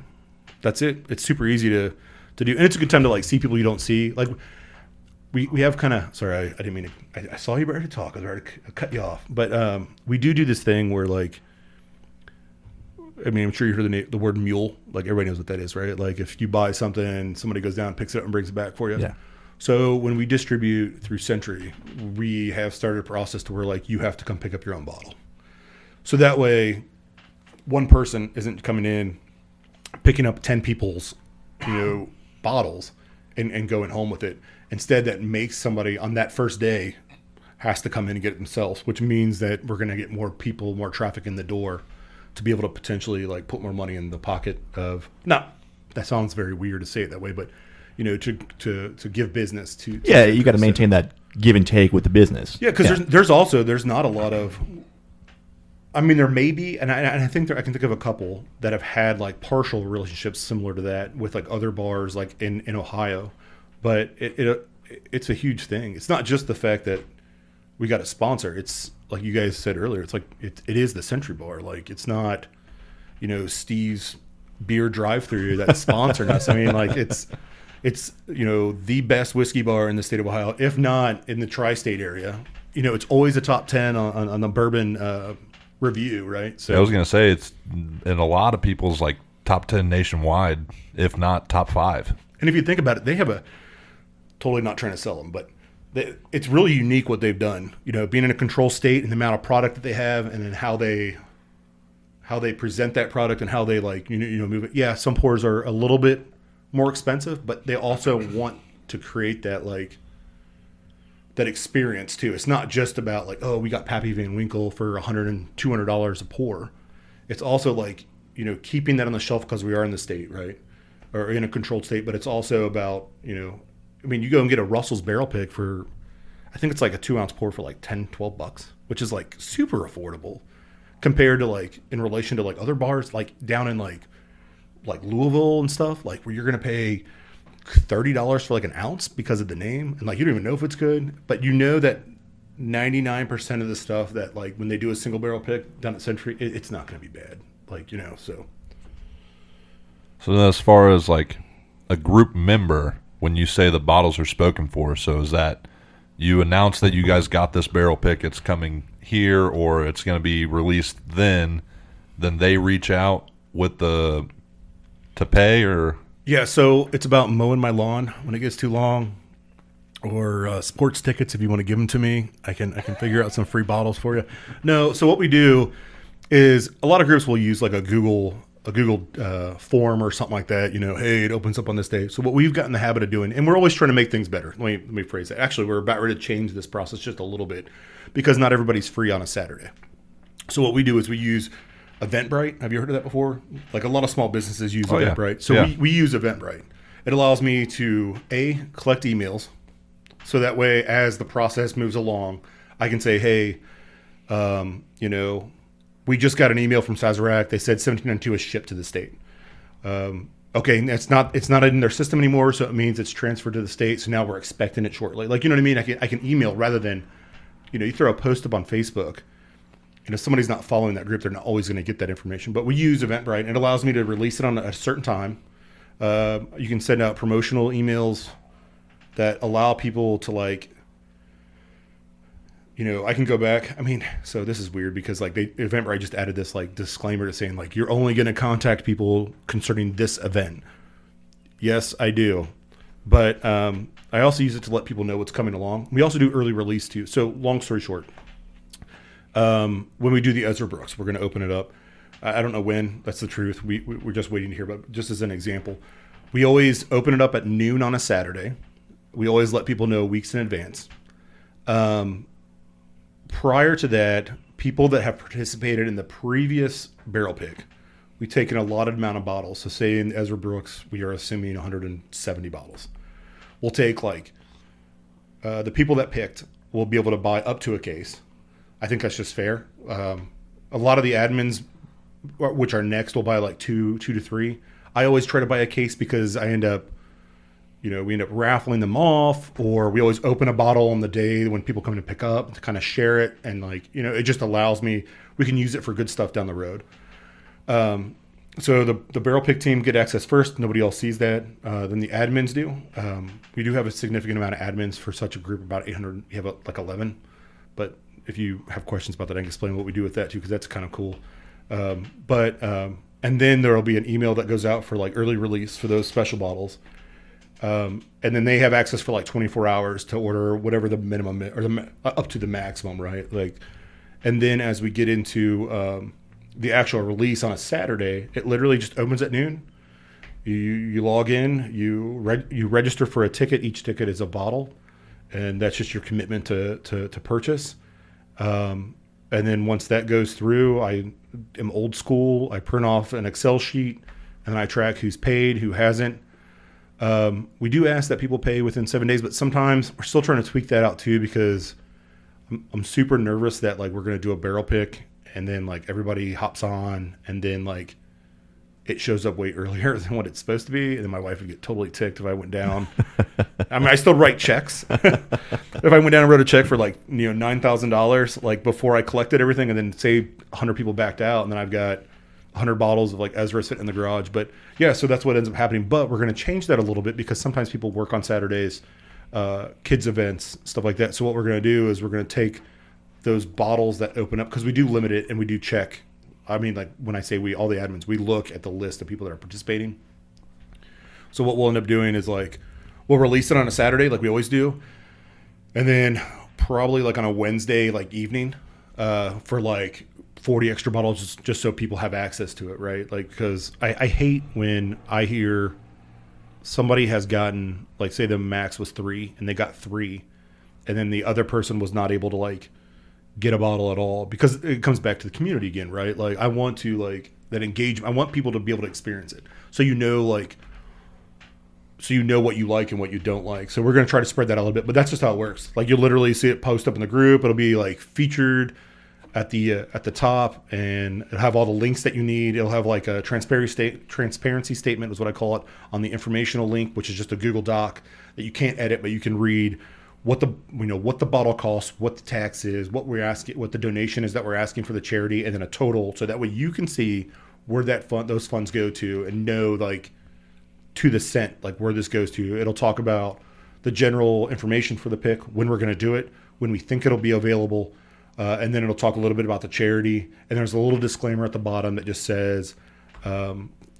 that's it. It's super easy to do, and it's a good time to like see people you don't see. Like we have kind of, sorry, I didn't mean to. I saw you ready to talk. I was ready to cut you off, but we do this thing where like. I mean, I'm sure you heard the word mule. Like everybody knows what that is, right? Like if you buy something and somebody goes down, picks it up, and brings it back for you. Yeah. So when we distribute through Century, we have started a process to where like you have to come pick up your own bottle. So that way, one person isn't coming in, picking up 10 people's, bottles and going home with it. Instead, that makes somebody on that first day has to come in and get it themselves, which means that we're going to get more people, more traffic in the door to be able to potentially like put more money in the pocket of, not, that sounds very weird to say it that way, but to give business to yeah, you got to maintain that give and take with the business. Yeah, because there's not a lot of, I mean, there may be, and I think I can think of a couple that have had like partial relationships similar to that with like other bars like in Ohio, but it's a huge thing. It's not just the fact that we got a sponsor. It's like you guys said earlier. It's like it is the Century Bar. Like it's not, Steve's beer drive-through that's sponsoring us. I mean, like it's the best whiskey bar in the state of Ohio, if not in the tri-state area. It's always a top 10 on the bourbon review, right? So I was gonna say it's in a lot of people's like top 10 nationwide, if not top 5. And if you think about it, they have totally not trying to sell them, but it's really unique what they've done. Being in a control state and the amount of product that they have, and then how they present that product and how they move it. Yeah, some pours are a little bit more expensive, but they also want to create that that experience too. It's not just about like, oh, we got Pappy Van Winkle for $100 and $200 a pour. It's also like, keeping that on the shelf because we are in the state, right? Or in a controlled state, but it's also about, I mean, you go and get a Russell's Barrel Pick for, I think it's like a 2-ounce pour for like $10-12, which is like super affordable compared to like in relation to like other bars like down in like Louisville and stuff, like where you're gonna pay $30 for like an ounce because of the name, and like you don't even know if it's good, but that 99% of the stuff that like when they do a single barrel pick down at Century, it's not gonna be bad. Like so. So as far as like a group member, when you say the bottles are spoken for, so is that you announce that you guys got this barrel pick, it's coming here, or it's going to be released then they reach out with to pay, or? Yeah, so it's about mowing my lawn when it gets too long, or sports tickets if you want to give them to me. I can figure out some free bottles for you. No, so what we do is a lot of groups will use like a Google form or something like that, hey, it opens up on this day. So what we've got in the habit of doing, and we're always trying to make things better. Let me phrase that. Actually, we're about ready to change this process just a little bit because not everybody's free on a Saturday. So what we do is we use Eventbrite. Have you heard of that before? Like a lot of small businesses use Eventbrite. Yeah. So yeah. we use Eventbrite. It allows me to collect emails. So that way, as the process moves along, I can say, hey, we just got an email from Sazerac. They said 1792 is shipped to the state. Okay, it's not in their system anymore, so it means it's transferred to the state. So now we're expecting it shortly. Like, you know what I mean? I can email rather than, you throw a post up on Facebook, and if somebody's not following that group, they're not always going to get that information. But we use Eventbrite, and it allows me to release it on a certain time. You can send out promotional emails that allow people to like. I can go back. I mean, so this is weird because like Eventbrite just added this like disclaimer to saying like you're only going to contact people concerning this event. Yes, I do, but I also use it to let people know what's coming along. We also do early release too. So long story short, when we do the Ezra Brooks, we're going to open it up. I don't know when. That's the truth. We're just waiting to hear. But just as an example, we always open it up at noon on a Saturday. We always let people know weeks in advance. Prior to that, people that have participated in the previous barrel pick, we've taken a allotted amount of bottles. So say in Ezra Brooks, we are assuming 170 bottles. We'll take like the people that picked will be able to buy up to a case. I think that's just fair. A lot of the admins, which are next, will buy like two to three. I always try to buy a case because I end up, we end up raffling them off, or we always open a bottle on the day when people come to pick up to kind of share it. And it just allows me, we can use it for good stuff down the road. So the barrel pick team get access first. Nobody else sees that. Then the admins do. We do have a significant amount of admins for such a group, about 800. You have like 11. But if you have questions about that, I can explain what we do with that too, because that's kind of cool. And then there will be an email that goes out for like early release for those special bottles. And then they have access for like 24 hours to order whatever the minimum or up to the maximum, right? And then as we get into the actual release on a Saturday, it literally just opens at noon. You log in, you register for a ticket. Each ticket is a bottle, and that's just your commitment to purchase. And then once that goes through, I am old school. I print off an Excel sheet, and then I track who's paid, who hasn't. We do ask that people pay within 7 days, but sometimes we're still trying to tweak that out too, because I'm super nervous that like we're going to do a barrel pick and then like everybody hops on and then like it shows up way earlier than what it's supposed to be. And then my wife would get totally ticked if I went down. I mean, I still write checks. If I went down and wrote a check for like, $9,000, like before I collected everything, and then say 100 people backed out, and then I've got 100 bottles of like Ezra sitting in the garage. But yeah, so that's what ends up happening. But we're going to change that a little bit because sometimes people work on Saturdays, kids events, stuff like that. So what we're going to do is we're going to take those bottles that open up, because we do limit it and we do check. I mean, like when I say we, all the admins, we look at the list of people that are participating. So what we'll end up doing is like, we'll release it on a Saturday like we always do. And then probably like on a Wednesday, like evening, for like 40 extra bottles, just so people have access to it, right? Like, because I hate when I hear somebody has gotten, like say the max was 3 and they got 3, and then the other person was not able to like get a bottle at all, because it comes back to the community again, right? Like I want to like that engagement. I want people to be able to experience it. So what you like and what you don't like. So we're going to try to spread that out a little bit, but that's just how it works. Like you'll literally see it post up in the group. It'll be like featured at the top, and it'll have all the links that you need. It'll have like a transparency statement is what I call it, on the informational link, which is just a Google Doc that you can't edit, but you can read what the bottle costs, what the tax is, what we're asking, what the donation is that we're asking for the charity, and then a total. So that way you can see where those funds go to, and know like to the cent, like where this goes to. It'll talk about the general information for the pick, when we're going to do it, when we think it'll be available. And then it'll talk a little bit about the charity. And there's a little disclaimer at the bottom that just says,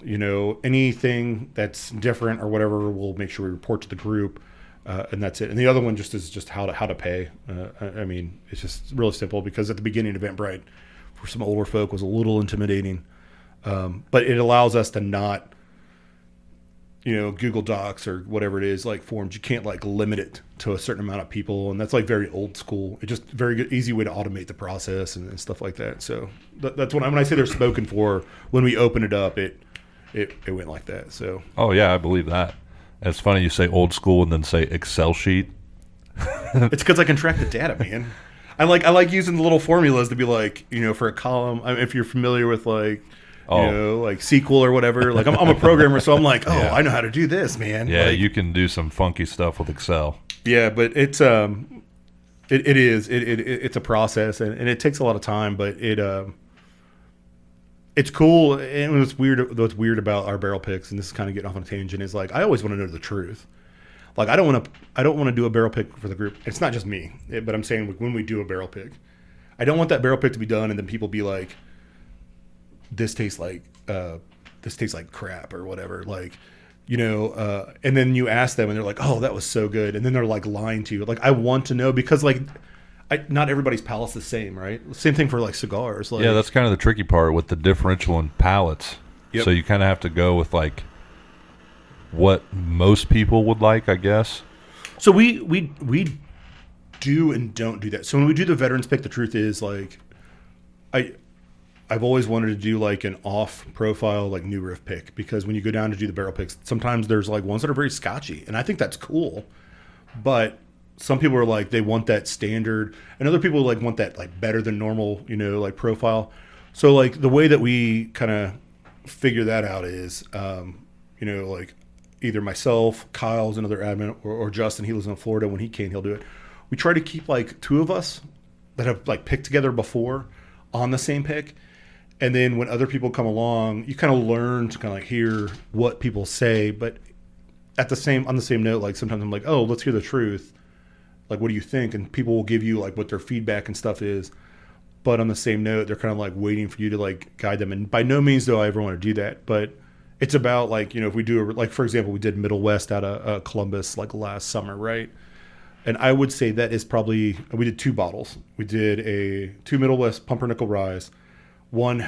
anything that's different or whatever, we'll make sure we report to the group. And that's it. And the other one just is just how to pay. I mean, it's just really simple, because at the beginning of Eventbrite, for some older folk, was a little intimidating. But it allows us to not, Google Docs or whatever it is, like forms, you can't like limit it to a certain amount of people. And that's like very old school. It's just very good, easy way to automate the process and stuff like that. So that's when I say they're spoken for, when we open it up, it went like that. So. Oh yeah, I believe that. It's funny you say old school and then say Excel sheet. It's because I can track the data, man. I like using the little formulas to be like, for a column. I mean, if you're familiar with like, like SQL or whatever. Like I'm a programmer, so I'm like, yeah. I know how to do this, man. Yeah, like, you can do some funky stuff with Excel. Yeah, but it's it's a process, and it takes a lot of time, but it's cool. And what's weird about our barrel picks, and this is kind of getting off on a tangent, is like I always want to know the truth. Like I don't want to do a barrel pick for the group. It's not just me, but I'm saying when we do a barrel pick, I don't want that barrel pick to be done and then people be like, this tastes like crap or whatever. Like, and then you ask them and they're like, oh, that was so good. And then they're like lying to you. Like, I want to know, because like not everybody's palate's the same, right? Same thing for like cigars. Like, yeah, that's kind of the tricky part with the differential in palates. Yep. So you kind of have to go with like what most people would like, I guess. So we do and don't do that. So when we do the veterans pick, the truth is like I've always wanted to do like an off profile, like new riff pick, because when you go down to do the barrel picks, sometimes there's like ones that are very scotchy, and I think that's cool. But some people are like, they want that standard, and other people like want that like better than normal, like profile. So like the way that we kind of figure that out is, like either myself, Kyle's another admin, or Justin, he lives in Florida. When he can, he'll do it. We try to keep like two of us that have like picked together before on the same pick. And then when other people come along, you kind of learn to kind of like hear what people say. But on the same note, like sometimes I'm like, oh, let's hear the truth. Like, what do you think? And people will give you like what their feedback and stuff is. But on the same note, they're kind of like waiting for you to like guide them. And by no means do I ever want to do that. But it's about like, if we do like, for example, we did Middle West out of Columbus like last summer, right? And I would say that is probably, we did 2 bottles. We did 2 Middle West Pumpernickel Rye. One,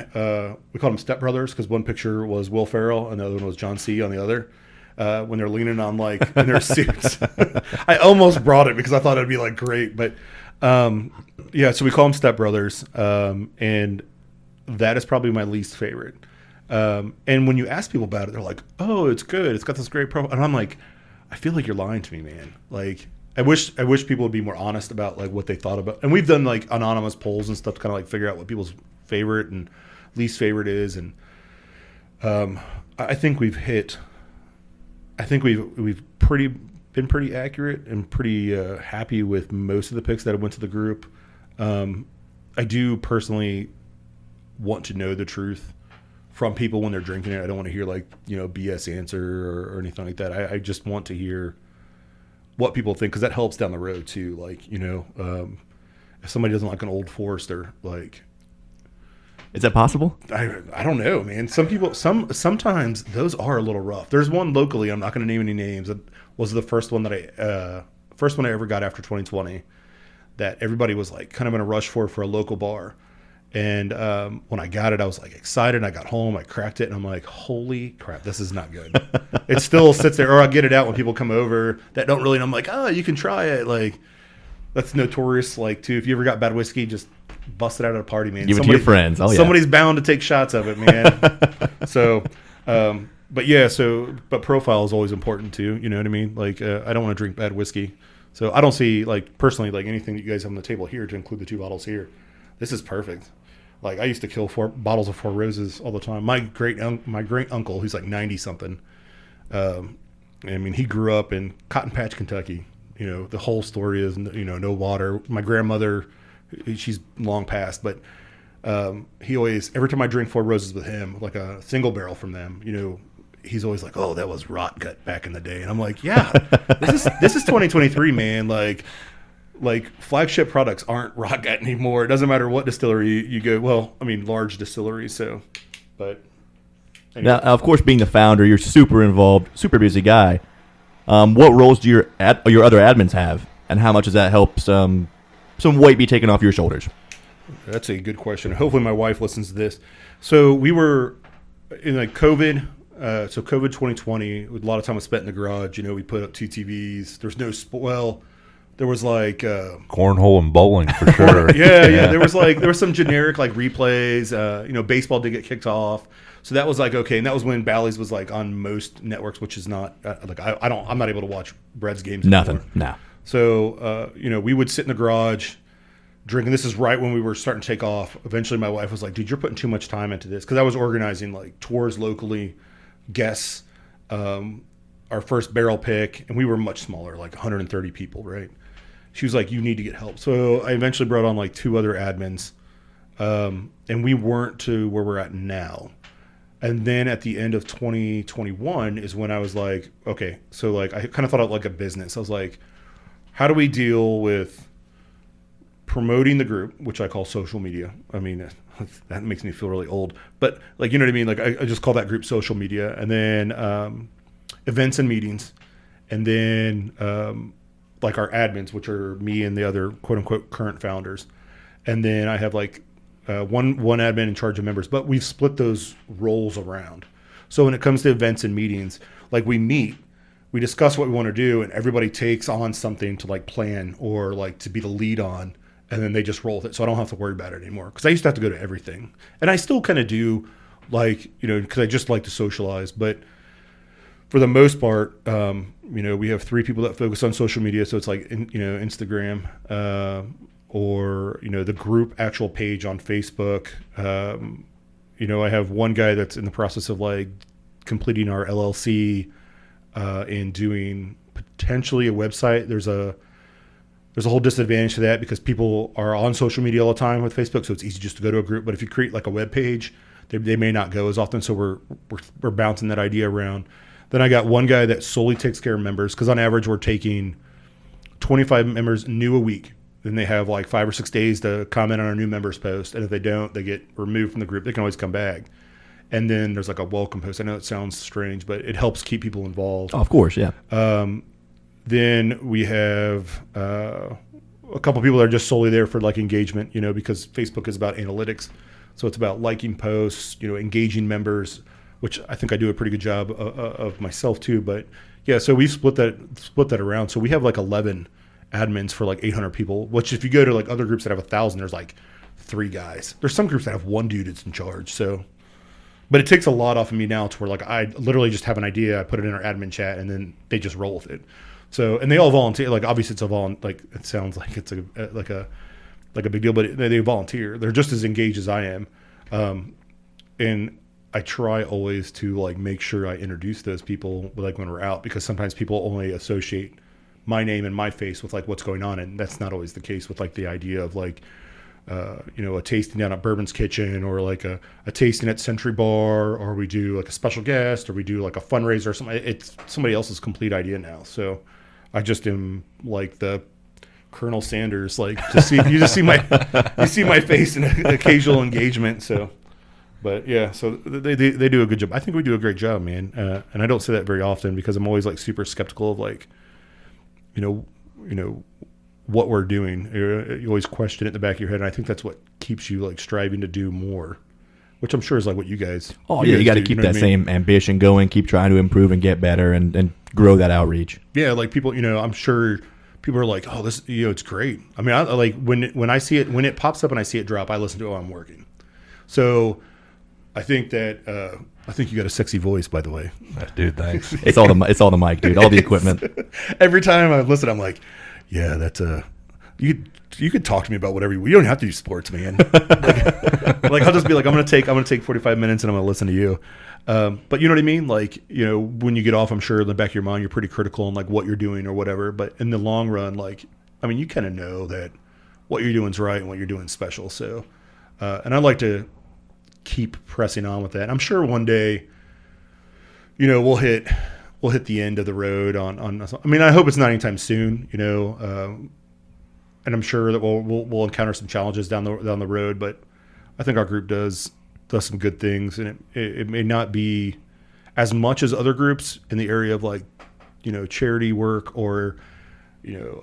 we called them Step Brothers because one picture was Will Ferrell and the other one was John C. on the other. When they're leaning on like in their suits. I almost brought it because I thought it'd be like great. But so we call them Step Brothers. And that is probably my least favorite. And when you ask people about it, they're like, oh, it's good. It's got this great profile. And I'm like, I feel like you're lying to me, man. Like, I wish people would be more honest about like what they thought about. And we've done like anonymous polls and stuff to kind of like figure out what people's favorite and least favorite is. And I think we've been pretty accurate and pretty happy with most of the picks that went to the group. I do personally want to know the truth from people when they're drinking it. I don't want to hear like, BS answer or anything like that. I just want to hear what people think because that helps down the road too. Like, if somebody doesn't like an Old Forester, like, is that possible? I don't know, man. Some people, sometimes those are a little rough. There's one locally. I'm not going to name any names. That was the first one that I ever got after 2020. That everybody was like kind of in a rush for a local bar. And when I got it, I was like excited. I got home, I cracked it, and I'm like, holy crap, this is not good. It still sits there, or I'll get it out when people come over that don't really. And I'm like, oh, you can try it. Like that's notorious. Like too, if you ever got bad whiskey, just bust it out at a party, man. Give it to your friends. Oh, yeah. Somebody's bound to take shots of it, man. So, but profile is always important too. You know what I mean? Like, I don't want to drink bad whiskey. So I don't see like personally like anything that you guys have on the table here to include the 2 bottles here. This is perfect. Like I used to kill 4 bottles of 4 Roses all the time. My great uncle, who's like 90 something. I mean, he grew up in Cotton Patch, Kentucky. The whole story is no water. My grandmother, she's long passed, but he always, every time I drink 4 Roses with him, like a single barrel from them, he's always like, oh, that was rot gut back in the day. And I'm like, yeah, this is 2023, man. Like flagship products aren't rot gut anymore. It doesn't matter what distillery you go. Well, I mean, large distilleries. So, but anyway. Now, of course, being the founder, you're super involved, super busy guy. What roles do your other admins have, and how much does that help some weight be taken off your shoulders? That's a good question. Hopefully my wife listens to this. So we were in like COVID. So COVID 2020, a lot of time was spent in the garage. We put up 2 TVs. There's no there was like cornhole and bowling for sure. Yeah. There was some generic like replays. Baseball did get kicked off. So that was like, okay. And that was when Bally's was like on most networks, which is not like, I'm not able to watch Brett's games Nothing. anymore. No. So, we would sit in the garage drinking. This is right when we were starting to take off. Eventually my wife was like, dude, you're putting too much time into this. Cause I was organizing like tours locally, guests, our first barrel pick, and we were much smaller, like 130 people. Right. She was like, you need to get help. So I eventually brought on like 2 other admins. And we weren't to where we're at now. And then at the end of 2021 is when I was like, okay, so like I kind of thought of like a business. I was like, how do we deal with promoting the group, which I call social media? I mean, that makes me feel really old, but like, you know what I mean? Like I just call that group social media, and then events and meetings, and then like our admins, which are me and the other quote unquote current founders. And then I have like one admin in charge of members, but we've split those roles around. So when it comes to events and meetings, like we meet, we discuss what we want to do, and everybody takes on something to like plan or like to be the lead on, and then they just roll with it. So I don't have to worry about it anymore. Cause I used to have to go to everything, and I still kind of do, like, cause I just like to socialize, but for the most part, we have 3 people that focus on social media. So it's like, Instagram, or, the group actual page on Facebook, I have one guy that's in the process of like completing our LLC and doing potentially a website. There's a whole disadvantage to that because people are on social media all the time with Facebook, so it's easy just to go to a group. But if you create like a web page, they may not go as often. So we're bouncing that idea around. Then I got one guy that solely takes care of members because on average we're taking 25 members new a week. Then they have like 5 or 6 days to comment on our new members post, and if they don't, they get removed from the group. They can always come back. And then there's like a welcome post. I know it sounds strange, but it helps keep people involved. Oh, of course, yeah. Then we have a couple people that are just solely there for like engagement, because Facebook is about analytics. So it's about liking posts, engaging members, which I think I do a pretty good job of myself too. But yeah, so we split that around. So we have like 11 admins for like 800 people, which if you go to like other groups that have 1,000, there's like 3 guys. There's some groups that have 1 dude that's in charge. So, but it takes a lot off of me now to where like I literally just have an idea, I put it in our admin chat, and then they just roll with it. So, and they all volunteer. Like obviously it's it sounds like it's a big deal, but they volunteer. They're just as engaged as I am. And I try always to like make sure I introduce those people like when we're out, because sometimes people only associate my name and my face with like what's going on, and that's not always the case with like the idea of like a tasting down at Bourbon's Kitchen, or like a tasting at Century Bar, or we do like a special guest, or we do like a fundraiser or something. It's somebody else's complete idea now. So I just am like the Colonel Sanders, like you see my face in occasional engagement. So, but yeah, so they do a good job. I think we do a great job, man. And I don't say that very often because I'm always like super skeptical of like, what we're doing. You always question it in the back of your head, and I think that's what keeps you like striving to do more, which I'm sure is like what you guys. Oh yeah, you got to keep that same ambition going, keep trying to improve and get better, and grow that outreach. Yeah, like people, I'm sure people are like, oh, this, it's great. I mean, I like when I see it, when it pops up and I see it drop, I listen to it while I'm working. So I think that. I think you got a sexy voice, by the way. Dude, thanks. It's all the mic, dude. All the equipment. Every time I listen, I'm like, yeah, that's you could talk to me about whatever you don't have to do sports, man. like I'll just be like, I'm gonna take 45 minutes and I'm gonna listen to you. But you know what I mean? Like, when you get off, I'm sure in the back of your mind you're pretty critical on like what you're doing or whatever. But in the long run, like, I mean, you kind of know that what you're doing is right and what you're doing is special. So, and I like to keep pressing on with that. I'm sure one day, we'll hit the end of the road on. I mean, I hope it's not anytime soon, and I'm sure that we'll encounter some challenges down the road. But I think our group does some good things, and it may not be as much as other groups in the area of like, charity work or,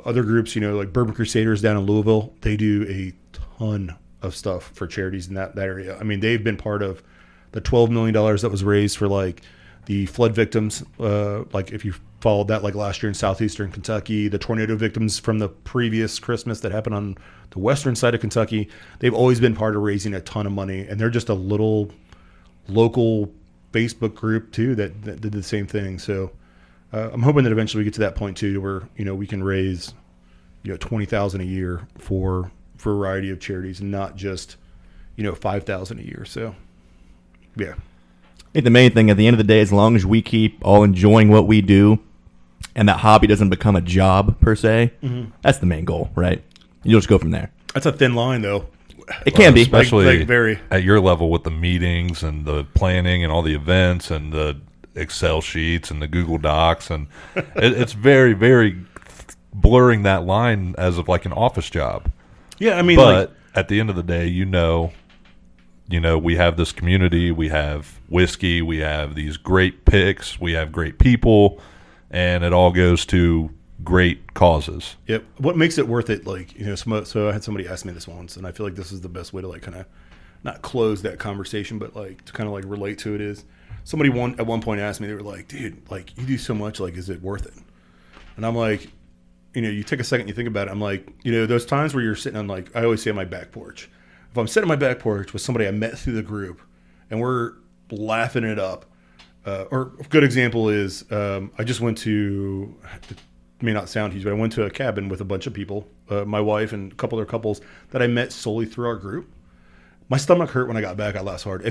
other groups, like Bourbon Crusaders down in Louisville. They do a ton of stuff for charities in that area. I mean, they've been part of the $12 million that was raised for like the flood victims. Like if you followed that, like last year in southeastern Kentucky, the tornado victims from the previous Christmas that happened on the western side of Kentucky, they've always been part of raising a ton of money. And they're just a little local Facebook group too that did the same thing. So I'm hoping that eventually we get to that point too, where, we can raise, $20,000 a year for a variety of charities, and not just, $5,000 a year. So, yeah. I think the main thing at the end of the day, as long as we keep all enjoying what we do, and that hobby doesn't become a job per se, that's the main goal, right? You'll just go from there. That's a thin line, though. It can be, especially like very at your level with the meetings and the planning and all the events and the Excel sheets and the Google Docs, and it's very, very blurring that line as of like an office job. Yeah, I mean, but at the end of the day, we have this community, we have whiskey, we have these great picks, we have great people, and it all goes to great causes. Yep. What makes it worth it? Like, so I had somebody ask me this once, and I feel like this is the best way to like kind of not close that conversation, but like to kind of like relate to it is somebody at one point asked me, they were like, dude, like you do so much, like, is it worth it? And I'm like, you take a second, you think about it. I'm like, those times where you're sitting on, like, I always say on my back porch. If I'm sitting on my back porch with somebody I met through the group and we're laughing it up, or a good example is I just went to, it may not sound huge, but I went to a cabin with a bunch of people, my wife and a couple other couples that I met solely through our group. my stomach hurt when I got back. I laughed hard.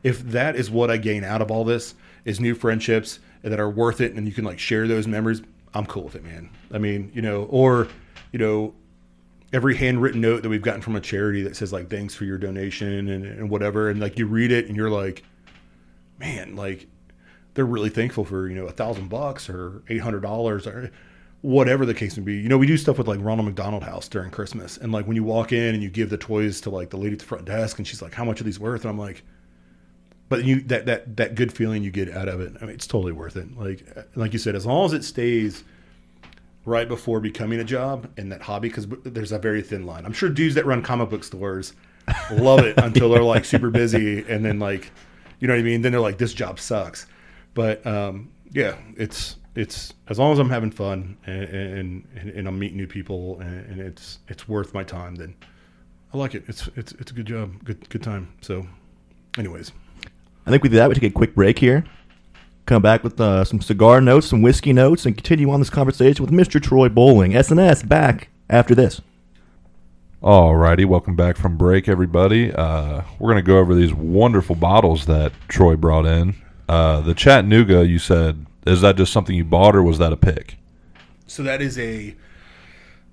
If that is what I gain out of all this is new friendships that are worth it, and you can like share those memories, I'm cool with it, man. I mean, every handwritten note that we've gotten from a charity that says like thanks for your donation and whatever, and like you read it and you're like, man, like they're really thankful for $1,000 or $800 or whatever the case may be. We do stuff with like Ronald McDonald House during Christmas, and like when you walk in and you give the toys to like the lady at the front desk, and she's like, how much are these worth? And I'm like, but that good feeling you get out of it, I mean, it's totally worth it. Like you said, as long as it stays right before becoming a job and that hobby, because there's a very thin line. I'm sure dudes that run comic book stores love it until they're like super busy, and then like, you know what I mean? Then they're like, this job sucks. But yeah, it's as long as I'm having fun and I'm meeting new people and it's worth my time, then I like it. It's a good job, good time. So, anyways, I think with that, we take a quick break here. Come back with some cigar notes, some whiskey notes, and continue on this conversation with Mr. Troy Bowling. SnS back after this. Alrighty, welcome back from break, everybody. We're going to go over these wonderful bottles that Troy brought in. The Chattanooga, you said, is that just something you bought, or was that a pick? So that is a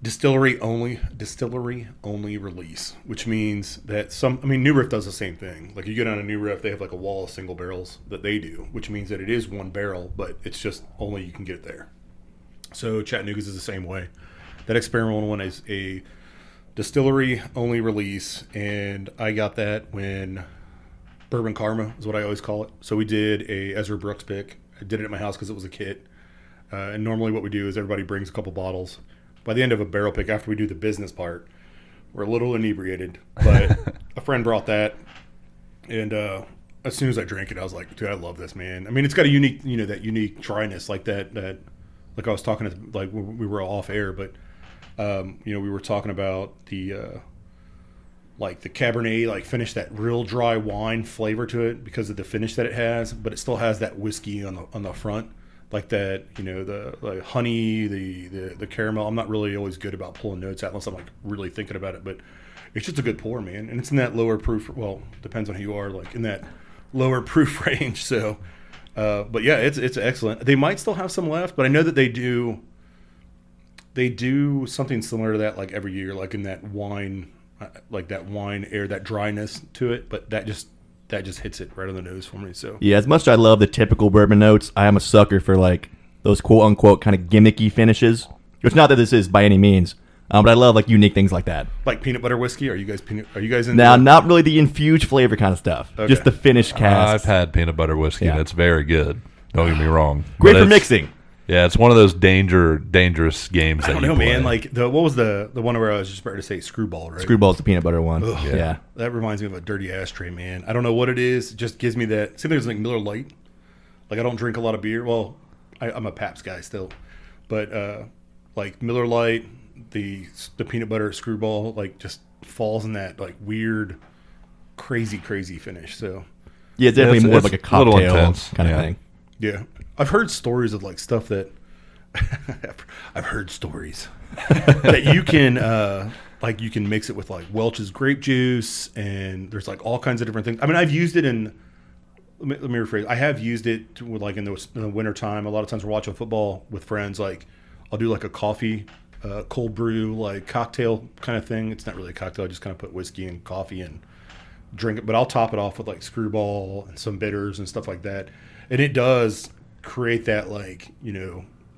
distillery only release, which means that New Riff does the same thing. Like you get on a New Riff, they have like a wall of single barrels that they do, which means that it is one barrel, but it's just only you can get it there. So Chattanooga's is the same way. That experimental one is a distillery only release, and I got that when Bourbon Karma is what I always call it. So we did a Ezra Brooks pick. I did it at my house because it was a kit. And normally what we do is everybody brings a couple bottles. By the end of a barrel pick, after we do the business part, we're a little inebriated. But a friend brought that, and as soon as I drank it, I was like, dude, I love this, man. I mean, it's got a unique, that unique dryness like that like I was talking to, like we were off air, but we were talking about the like the Cabernet, like finish, that real dry wine flavor to it because of the finish that it has, but it still has that whiskey on the front. Like that, the like honey, the caramel. I'm not really always good about pulling notes out unless I'm like really thinking about it, but it's just a good pour, man. And it's in that lower proof. Well, depends on who you are, like in that lower proof range. So, but yeah, it's excellent. They might still have some left, but I know that they do something similar to that like every year, like in that wine, air, that dryness to it. But that just hits it right on the nose for me. So yeah, as much as I love the typical bourbon notes, I am a sucker for like those quote unquote kind of gimmicky finishes. It's not that this is by any means, but I love like unique things like that. Like peanut butter whiskey. Are you guys into now? Not really the infused flavor kind of stuff. Okay. Just the finished cast. I've had peanut butter whiskey. Yeah. That's very good. Don't get me wrong. Great for mixing. Yeah, it's one of those dangerous games that you play. I don't know, man. Like what was the one where I was just about to say Screwball, right? Screwball's the peanut butter one. Ugh, yeah. That reminds me of a dirty ashtray, man. I don't know what it is. It just gives me that. Same thing as like Miller Lite. Like I don't drink a lot of beer. Well, I'm a Pabst guy still, but like Miller Lite, the peanut butter Screwball, like just falls in that like weird, crazy finish. So yeah, it's definitely more of like a cocktail kind of thing. Yeah. I've heard stories of like stuff that I've heard stories that you can mix it with like Welch's grape juice, and there's like all kinds of different things. I mean, I've used it in, let me rephrase. I have used it like in the winter time. A lot of times we're watching football with friends. Like I'll do like a coffee, cold brew, like cocktail kind of thing. It's not really a cocktail. I just kind of put whiskey and coffee and drink it, but I'll top it off with like Screwball and some bitters and stuff like that. And it does create that like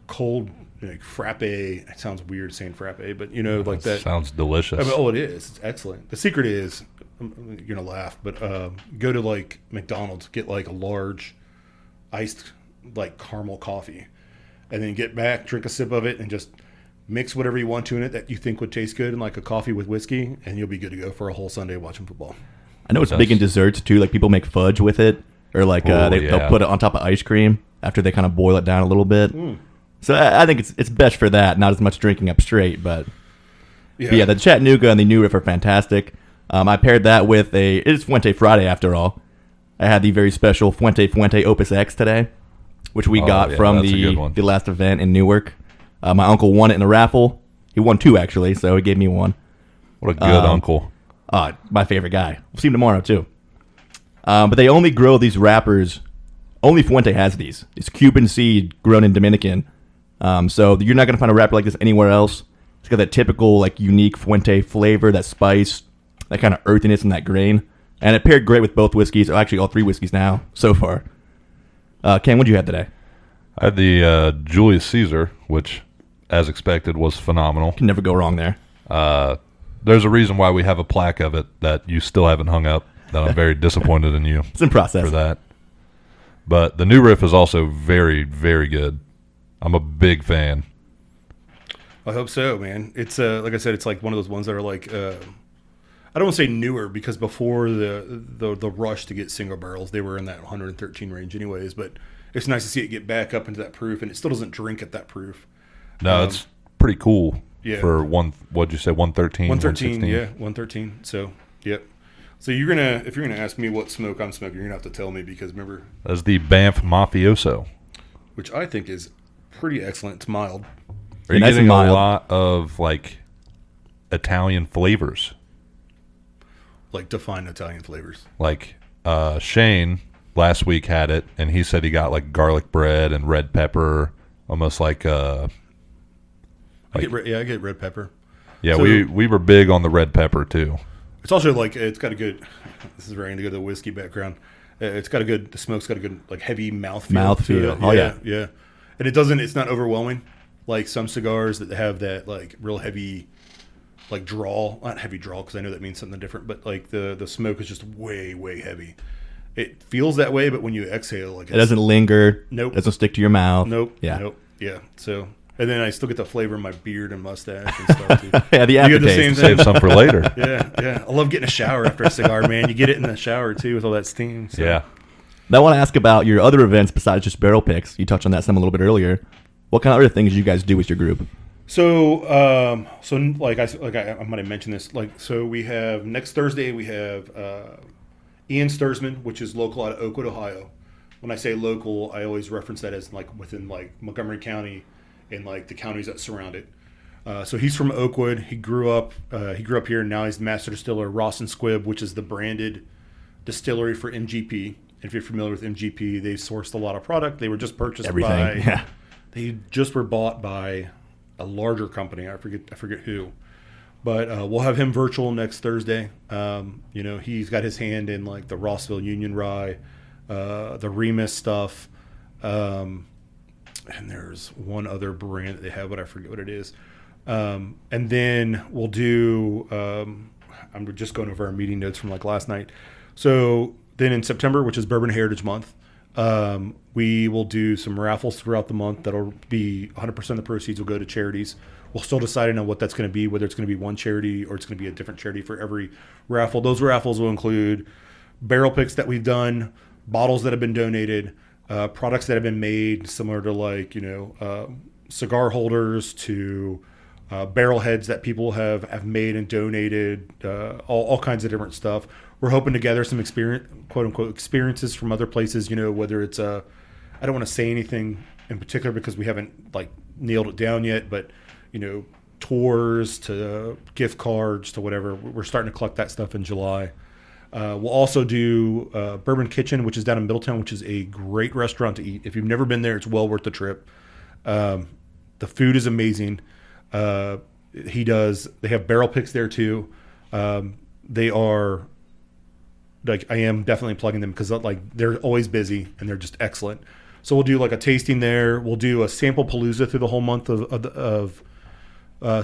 cold like frappe. It sounds weird saying frappe, but like that sounds delicious. I mean, it is. It's excellent. The secret is, you're gonna laugh, but go to like McDonald's, get like a large iced like caramel coffee, and then get back, drink a sip of it, and just mix whatever you want to in it that you think would taste good in like a coffee with whiskey, and you'll be good to go for a whole Sunday watching football. I know it's big in desserts too. Like people make fudge with it. Or like they'll put it on top of ice cream after they kind of boil it down a little bit. So I think it's best for that, not as much drinking up straight. But yeah, the Chattanooga and the New Riff are fantastic. I paired that with it's Fuente Friday after all. I had the very special Fuente Opus X today, which we got from the last event in Newark. My uncle won it in a raffle. He won two actually, so he gave me one. What a good uncle. My favorite guy. We'll see him tomorrow, too. But they only grow these wrappers. Only Fuente has these. It's Cuban seed grown in Dominican. So you're not going to find a wrapper like this anywhere else. It's got that typical, like, unique Fuente flavor, that spice, that kind of earthiness and that grain. And it paired great with both whiskeys. Or actually, all three whiskeys now, so far. Ken, what'd you have today? I had the Julius Caesar, which, as expected, was phenomenal. Can never go wrong there. There's a reason why we have a plaque of it that you still haven't hung up, that I'm very disappointed in you It's in process. for that. But the new riff is also very, very good. I'm a big fan. I hope so, man. It's like I said, it's like one of those ones that are like I don't want to say newer because before the rush to get single barrels, they were in that 113 range anyways. But it's nice to see it get back up into that proof, and it still doesn't drink at that proof. No, it's pretty cool. Yeah. For what'd you say, 113? 113, yeah, 113. So, yep. So if you're gonna ask me what smoke I'm smoking, you're gonna have to tell me because remember, That's the Banff Mafioso. which I think is pretty excellent. It's mild. Are you nice getting and a mild. lot of like Italian flavors? Like define Italian flavors. Like Shane last week had it, and he said he got like garlic bread and red pepper, almost like I get red pepper. yeah. So- we were big on the red pepper too. It's also like it's got a good. This is very going to go to the whiskey background. It's got a good. The smoke's got a good like heavy mouthfeel. Mouthfeel. Oh, yeah. yeah. And it doesn't. It's not overwhelming like some cigars that have that like real heavy, like drawl. Not heavy drawl because I know that means something different. But like the smoke is just way heavy. It feels that way, but when you exhale, like It doesn't linger. Nope. Doesn't stick to your mouth. Nope. Yeah. Nope. Yeah. So. And then I still get the flavor in my beard and mustache and stuff too. Yeah, the You get the aftertaste. same Save thing. some for later. Yeah. I love getting a shower after a cigar, man. You get it in the shower too with all that steam. So. Yeah. Now, I want to ask about your other events besides just barrel picks. You touched on that some a little bit earlier. What kind of other things you guys do with your group? So, like I might have mentioned this. Like, so we have next Thursday we have Ian Sturzman, which is local out of Oakwood, Ohio. When I say local, I always reference that as like within like Montgomery County and like the counties that surround it. So he's from Oakwood. He grew up here, and now he's the master distiller Ross and Squibb, which is the branded distillery for MGP. And if you're familiar with MGP, they sourced a lot of product. They were just purchased Everything. Yeah. They just were bought by a larger company. I forget who, but we'll have him virtual next Thursday. He's got his hand in like the Rossville Union Rye, the Remus stuff, and there's one other brand that they have, but I forget what it is. And then we'll do. I'm just going over our meeting notes from like last night. So then in September, which is Bourbon Heritage Month, we will do some raffles throughout the month. That'll be 100% of the proceeds will go to charities. We'll still decide on what that's going to be, whether it's going to be one charity or it's going to be a different charity for every raffle. Those raffles will include barrel picks that we've done, bottles that have been donated, products that have been made, similar to like cigar holders to barrel heads that people have made and donated, all kinds of different stuff. We're hoping to gather some quote unquote experiences from other places. Whether it's I don't want to say anything in particular because we haven't like nailed it down yet, but tours to gift cards to whatever. We're starting to collect that stuff in July. We'll also do Bourbon Kitchen, which is down in Middletown, which is a great restaurant to eat. If you've never been there, it's well worth the trip. The food is amazing. They have barrel picks there too. They are like, I am definitely plugging them because like they're always busy and they're just excellent. So we'll do like a tasting there. We'll do a sample palooza through the whole month of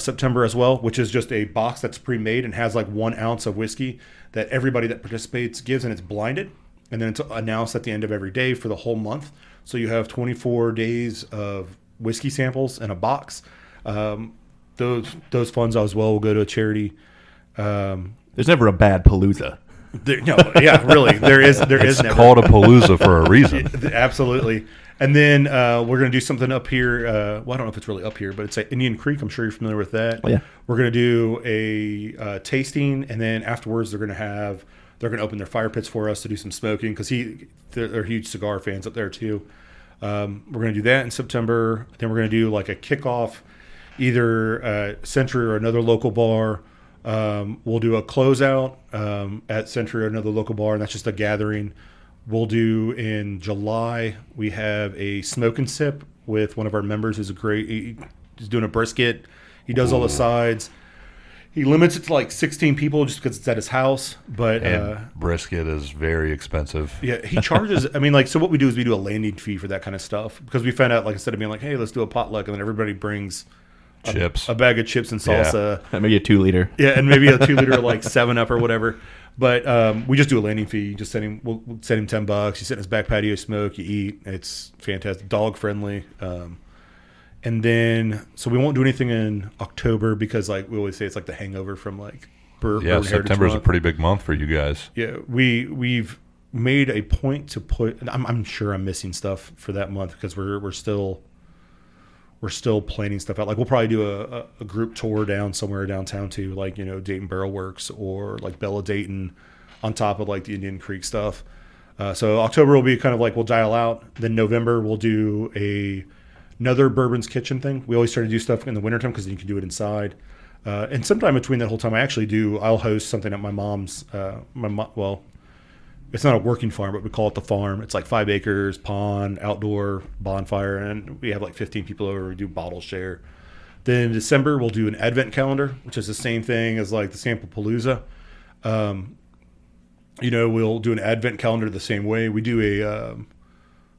September as well, which is just a box that's pre-made and has like 1 ounce of whiskey that everybody that participates gives, and it's blinded, and then it's announced at the end of every day for the whole month. So you have 24 days of whiskey samples in a box. Those funds as well will go to a charity. There's never a bad palooza. Really, there is It's never. called a palooza for a reason. Absolutely. And then we're going to do something up here. I don't know if it's really up here, but it's at Indian Creek. I'm sure you're familiar with that. Oh, yeah. We're going to do a tasting, and then afterwards they're going to open their fire pits for us to do some smoking because they're huge cigar fans up there too. We're going to do that in September. Then we're going to do like a kickoff, either Century or another local bar. We'll do a closeout at Century, another local bar, and that's just a gathering. We'll do in July, we have a smoke and sip with one of our members who's he's doing a brisket. He does all the sides. He limits it to like 16 people just because it's at his house. But brisket is very expensive. Yeah, he charges. I mean, like, so what we do is we do a landing fee for that kind of stuff because we found out, like, instead of being like, hey, let's do a potluck, and then everybody brings Chips. a bag of chips and salsa. Yeah. Maybe a 2-liter. Yeah, and maybe a 2-liter like 7-Up or whatever. But we just do a landing fee. Just we'll send him $10. You sit in his back patio, smoke, you eat. It's fantastic, dog friendly. And then, so we won't do anything in October because, like we always say, it's like the hangover from like Bourbon September is a pretty big month for you guys. Yeah, we've made a point to put. I'm sure I'm missing stuff for that month because we're still planning stuff out. Like we'll probably do a group tour down somewhere downtown to like Dayton Barrel Works or like Bella Dayton, on top of like the Indian Creek stuff. So October will be kind of like we'll dial out. Then November we'll do another Bourbon's Kitchen thing. We always try to do stuff in the wintertime because then you can do it inside. And sometime between that whole time, I'll host something at my mom's. Well, it's not a working farm, but we call it the farm. It's like 5 acres, pond, outdoor bonfire, and we have like 15 people over. We do bottle share. Then in December, we'll do an advent calendar, which is the same thing as like the Sample Palooza. We'll do an advent calendar the same way. We do a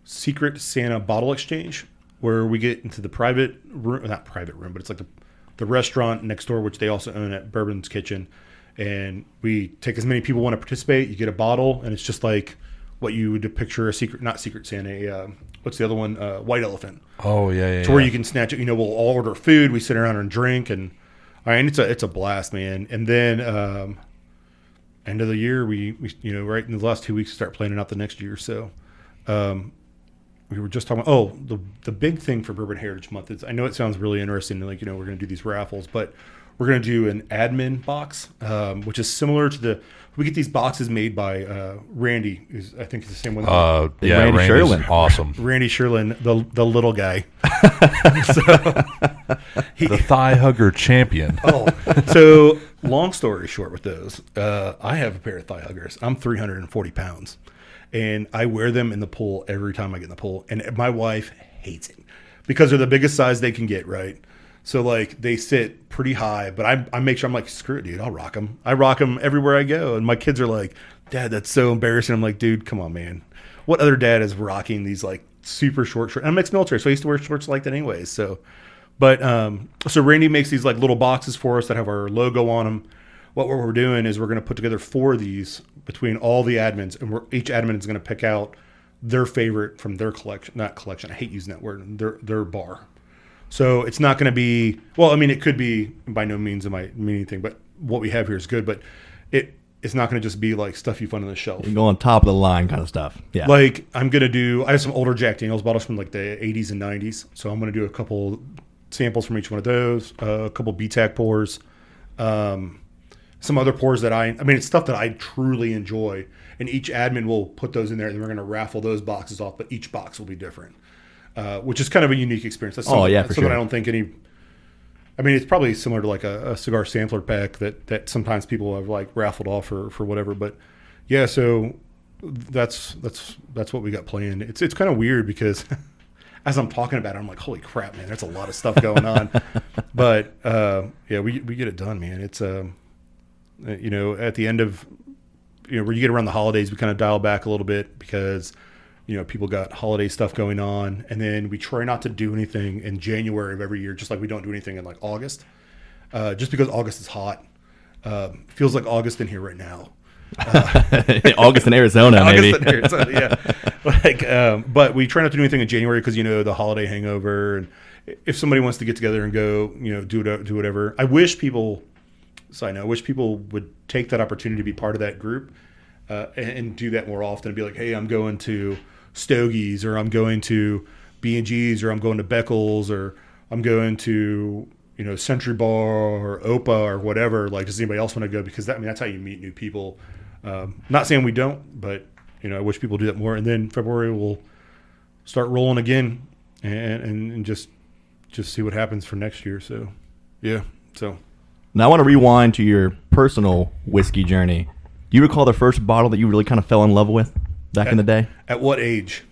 Secret Santa bottle exchange where we get into the private room, not private room, but it's like the restaurant next door, which they also own at Bourbon's Kitchen. And we take as many people want to participate. You get a bottle, and it's just like what you would picture not Secret Santa, what's the other one? White Elephant. Oh, yeah. To where you can snatch it. We'll all order food. We sit around and drink. And it's a blast, man. And then end of the year, we right in the last 2 weeks, start planning out the next year. So we were just talking about, the big thing for Bourbon Heritage Month is, I know it sounds really interesting, like, we're going to do these raffles, but we're going to do an admin box, which is similar to we get these boxes made by Randy, who's I think is the same one. Randy Randy's Sherlin. Awesome. Randy Sherlin, the little guy. The thigh hugger champion. So long story short with those, I have a pair of thigh huggers. I'm 340 pounds. And I wear them in the pool every time I get in the pool. And my wife hates it because they're the biggest size they can get, right? So, like, they sit pretty high. But I make sure, I'm like, screw it, dude. I'll rock them. I rock them everywhere I go. And my kids are like, Dad, that's so embarrassing. I'm like, dude, come on, man. What other dad is rocking these, like, super short shorts? I'm ex-military, so I used to wear shorts like that anyways. So Randy makes these, like, little boxes for us that have our logo on them. What we're doing is we're going to put together 4 of these between all the admins, and each admin is going to pick out their favorite from their collection. Not collection. I hate using that word. Their bar. So it's not going to be. Well, I mean, it could be. By no means am I mean anything, but what we have here is good. But it's not going to just be like stuff you find on the shelf. You go on top of the line kind of stuff. Yeah. Like I'm going to do. I have some older Jack Daniel's bottles from like the 80s and 90s. So I'm going to do a couple samples from each one of those. A couple BTAC pours. Some other pours that it's stuff that I truly enjoy, and each admin will put those in there, and we're going to raffle those boxes off, but each box will be different, which is kind of a unique experience. That's something I don't think it's probably similar to like a cigar sampler pack that sometimes people have like raffled off for whatever, but yeah, so that's what we got planned. It's kind of weird because as I'm talking about it, I'm like, holy crap, man, there's a lot of stuff going on, but we get it done, man. It's at the end of, where you get around the holidays, we kind of dial back a little bit because, people got holiday stuff going on. And then we try not to do anything in January of every year, just like we don't do anything in like August, just because August is hot. Feels like August in here right now. August in Arizona, maybe. August in Arizona, yeah. But we try not to do anything in January because, the holiday hangover. And if somebody wants to get together and go, do whatever. I wish people would take that opportunity to be part of that group and do that more often and be like, hey, I'm going to Stogie's, or I'm going to B&G's, or I'm going to Beckles, or I'm going to, Century Bar or Opa or whatever. Like, does anybody else want to go? Because that's how you meet new people. Not saying we don't, but, I wish people do that more. And then February we'll start rolling again and just see what happens for next year. So, yeah. So Now I want to rewind to your personal whiskey journey. Do you recall the first bottle that you really kind of fell in love with back in the day? At what age?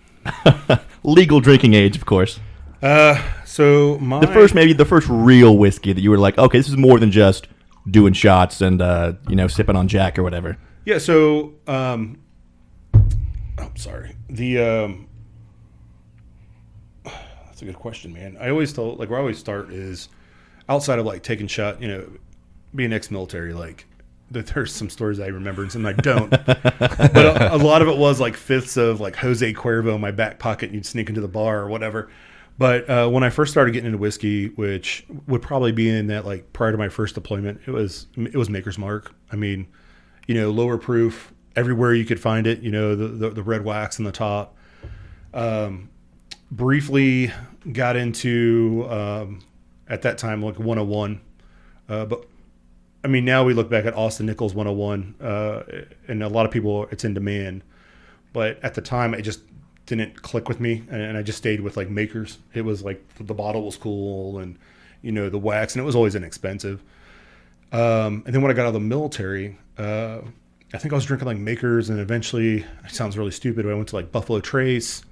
Legal drinking age, of course. So The first real whiskey that you were like, okay, this is more than just doing shots and sipping on Jack or whatever. Yeah. So I'm sorry. That's a good question, man. I always thought where I always start is outside of like taking shot. Being ex-military, like there's some stories I remember and some I don't. But a lot of it was like fifths of like Jose Cuervo in my back pocket, and you'd sneak into the bar or whatever. But when I first started getting into whiskey, which would probably be in that like prior to my first deployment, it was Maker's Mark. I mean, lower proof everywhere you could find it. The red wax on the top. Briefly got into at that time like 101, but I mean now we look back at Austin Nichols 101, and a lot of people it's in demand, but at the time it just didn't click with me, and I just stayed with like Makers. It was like the bottle was cool, and the wax, and it was always inexpensive. And then when I got out of the military, I think I was drinking like Makers, and eventually, it sounds really stupid, but I went to like Buffalo Trace,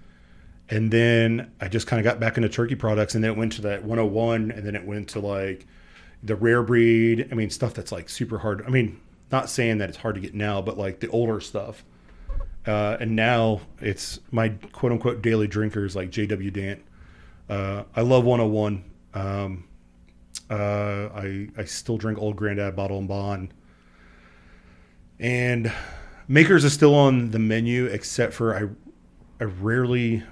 and then I just kind of got back into turkey products, and then it went to that 101, and then it went to like the rare breed. I mean, stuff that's like super hard. I mean, not saying that it's hard to get now, but like the older stuff. And now it's my quote unquote daily drinkers like JW Dant. I love 101. I still drink Old Grandad Bottle and Bond. And Makers is still on the menu, except for I rarely,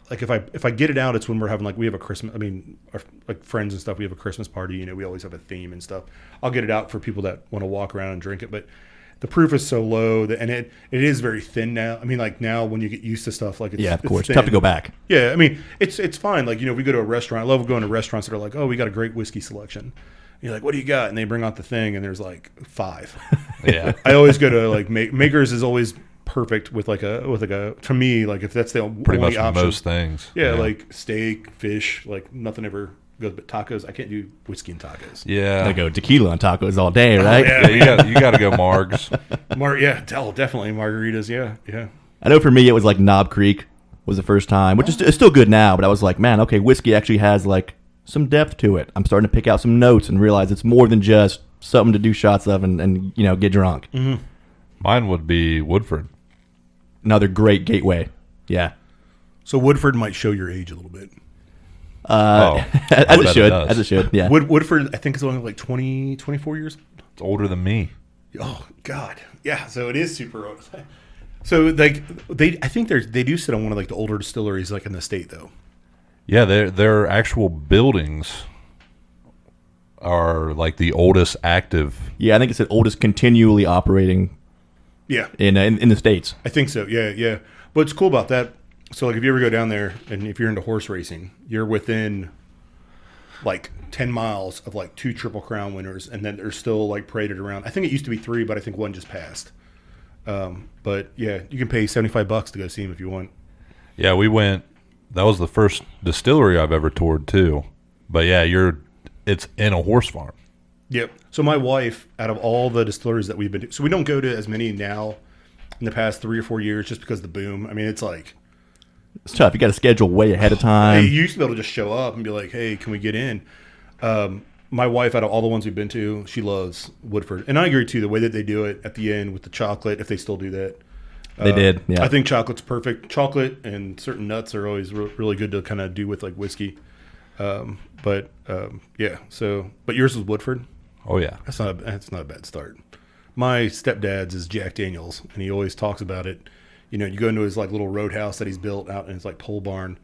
like if I get it out, it's when we're having we have a Christmas. I mean, our like friends and stuff. We have a Christmas party. We always have a theme and stuff. I'll get it out for people that want to walk around and drink it. But the proof is so low and it is very thin now. I mean, like now when you get used to stuff, like of course, thin. Tough to go back. Yeah, I mean it's fine. Like we go to a restaurant. I love going to restaurants that are like, oh, we got a great whiskey selection. And you're like, what do you got? And they bring out the thing, and there's like 5. Yeah. I always go to like Makers is always perfect with like a to me, like if that's the pretty only much option. most things. Yeah, like steak, fish, like nothing ever goes. But tacos, I can't do whiskey and tacos. Yeah. I go tequila on tacos all day, right? Yeah, you got to go Margs. Definitely margaritas. Yeah. I know for me it was like Knob Creek was the first time, which is it's still good now, but I was like, man, okay, whiskey actually has like some depth to it. I'm starting to pick out some notes and realize it's more than just something to do shots of and get drunk. Mm-hmm. Mine would be Woodford. Another great gateway. Yeah. So Woodford might show your age a little bit. As it should. Yeah. Woodford, I think is only like 24 years. It's older than me. Oh God, yeah. So it is super old. So like I think they do sit on one of like the older distilleries like in the state though. Yeah, their actual buildings are like the oldest active. Yeah, I think it's the oldest continually operating. Yeah. In the States. I think so. Yeah. What's cool about that? So like if you ever go down there and if you're into horse racing, you're within like 10 miles of like 2 Triple Crown winners, and then they're still like paraded around. I think it used to be 3, but I think 1 just passed. But yeah, you can pay $75 to go see him if you want. Yeah, we went. That was the first distillery I've ever toured too. But yeah, it's in a horse farm. Yep. So my wife, out of all the distilleries that we've been to, so we don't go to as many now in the past 3 or 4 years just because of the boom. I mean, it's like... It's tough. You got to schedule way ahead of time. You used to be able to just show up and be like, hey, can we get in? My wife, out of all the ones we've been to, she loves Woodford. And I agree, too, the way that they do it at the end with the chocolate, if they still do that. They did, yeah. I think chocolate's perfect. Chocolate and certain nuts are always really good to kind of do with like whiskey. But yours was Woodford? Oh, yeah. That's not a bad start. My stepdad's is Jack Daniels, and he always talks about it. You go into his like little roadhouse that he's built out in his like pole barn,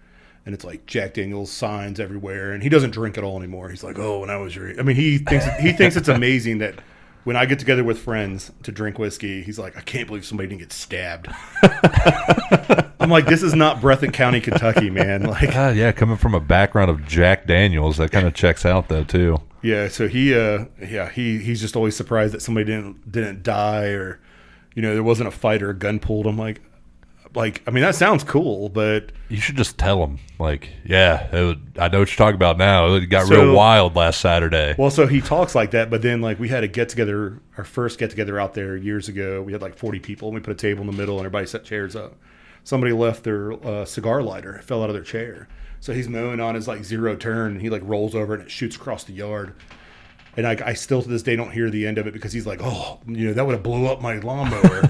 and it's like Jack Daniels signs everywhere, and he doesn't drink at all anymore. He's like, oh, when I was your age. I mean, he thinks it's amazing that when I get together with friends to drink whiskey, he's like, I can't believe somebody didn't get stabbed. I'm like, this is not Breathitt County, Kentucky, man. Like, yeah, coming from a background of Jack Daniels, that kind of checks out though too. Yeah, so he's just always surprised that somebody didn't die, or there wasn't a fight or a gun pulled. I'm like, Like, I mean, that sounds cool, but You should just tell them, like, yeah, I know what you're talking about now. It got So- real wild last Saturday. well, so he talks like that, but then like we had a get together, our first get together out there years ago. We had like 40 people, and we put a table in the middle, and everybody set chairs up. Somebody left their cigar lighter, it fell out of their chair. So he's mowing on his like zero turn, and he like rolls over and it shoots across the yard. And I still to this day don't hear the end of it because he's like, oh, that would have blew up my lawnmower.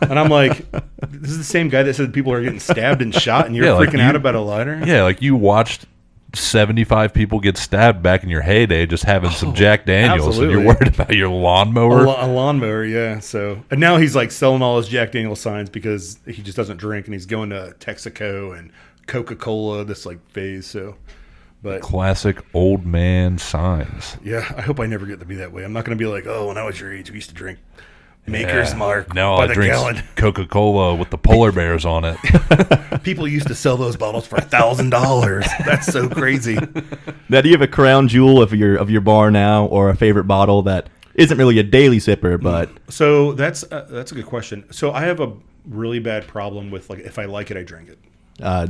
And I'm like, this is the same guy that said people are getting stabbed and shot, and you're Yeah, like freaking out about a lighter? Yeah, like you watched 75 people get stabbed back in your heyday just having some Jack Daniels, and you're absolutely. worried about your lawnmower. A lawnmower, yeah. So, and now he's like selling all his Jack Daniels signs because he just doesn't drink, and he's going to Texaco and Coca-Cola this like phase. So, but Classic old man signs. yeah, I hope I never get to be that way. I'm not going to be like, oh, when I was your age, we used to drink Maker's Yeah. Mark Now by I the drink gallon. Coca-Cola with the polar bears on it. People used to sell those bottles for $1,000. That's so crazy. Now, do you have a crown jewel of your bar now, or a favorite bottle that isn't really a daily sipper, but So that's a good question. So I have a really bad problem with like if I like it, I drink it.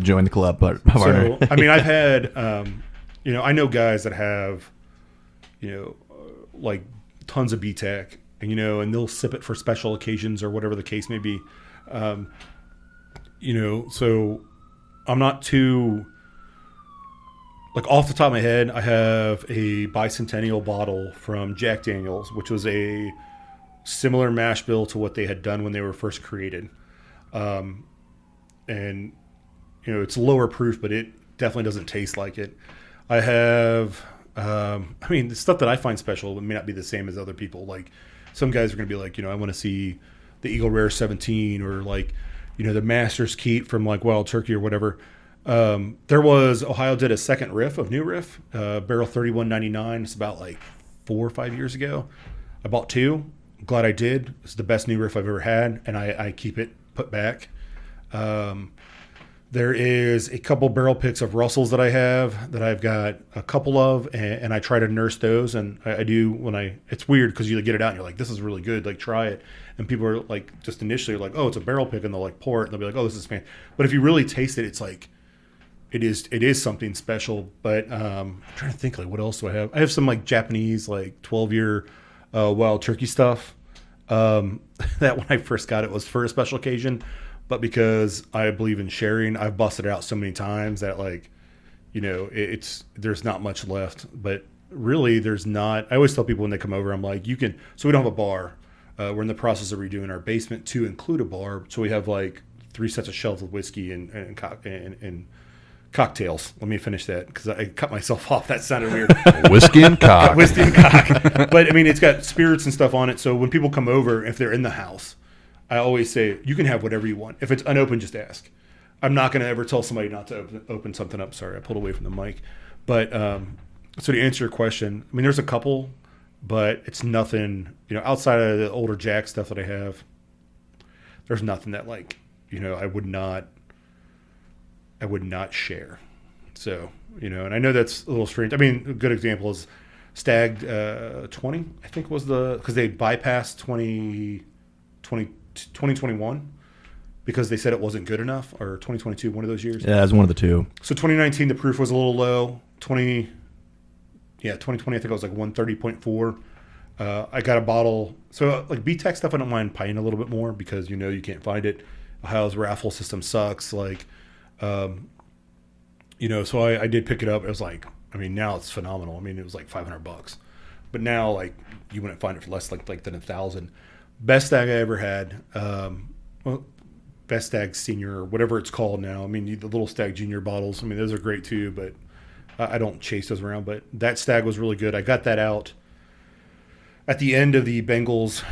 join the club? But So I mean, I've had I know guys that have like tons of BTEC, and they'll sip it for special occasions or whatever the case may be. So I'm not too like off the top of my head. I have a bicentennial bottle from Jack Daniels, which was a similar mash bill to what they had done when they were first created. And it's lower proof, but it definitely doesn't taste like it. I have, the stuff that I find special may not be the same as other people. Like some guys are going to be like, I want to see the Eagle Rare 17 or like, the Master's Keat from like Wild Turkey or whatever. Ohio did a second riff of New Riff, barrel 3199. It's about like 4 or 5 years ago. I bought two. I'm glad I did. It's the best New Riff I've ever had, and I keep it put back. There is a couple barrel picks of Russells that I have that I've got a couple of, and I try to nurse those. And I do it's weird because you get it out and you're like, this is really good, like try it. And people are like, just initially like, oh, it's a barrel pick, and they'll like pour it and they'll be like, oh, this is fantastic. But if you really taste it, it's like, it is something special. But I'm trying to think like what else do I have? I have some like Japanese like 12-year Wild Turkey stuff. That when I first got it was for a special occasion. But because I believe in sharing, I've busted it out so many times that like, there's not much left. But really, there's not. I always tell people when they come over, I'm like, so we don't have a bar. We're in the process of redoing our basement to include a bar. So we have like 3 sets of shelves with whiskey and cocktails. Let me finish that because I cut myself off. That sounded weird. Whiskey and cock. Whiskey and cock. But it's got spirits and stuff on it. So when people come over, if they're in the house, I always say, you can have whatever you want. If it's unopened, just ask. I'm not going to ever tell somebody not to open something up. Sorry, I pulled away from the mic. But so to answer your question, there's a couple, but it's nothing, outside of the older Jack stuff that I have, there's nothing that like, I would not share. So, and I know that's a little strange. A good example is Stag 20, I think was because they bypassed 2021 because they said it wasn't good enough, or 2022, one of those years. yeah, that's one of the two. So 2019, the proof was a little low. 2020, I think it was like 130.4. I got a bottle. So like BTEC stuff, I don't mind paying a little bit more because you can't find it. Ohio's raffle system sucks. Like, so I did pick it up. It was like, now it's phenomenal. It was like $500, but now like you wouldn't find it for less like than $1,000. Best stag I ever had. Best stag senior or whatever it's called now. The little stag junior bottles. Those are great too, but I don't chase those around. But that stag was really good. I got that out at the end of the Bengals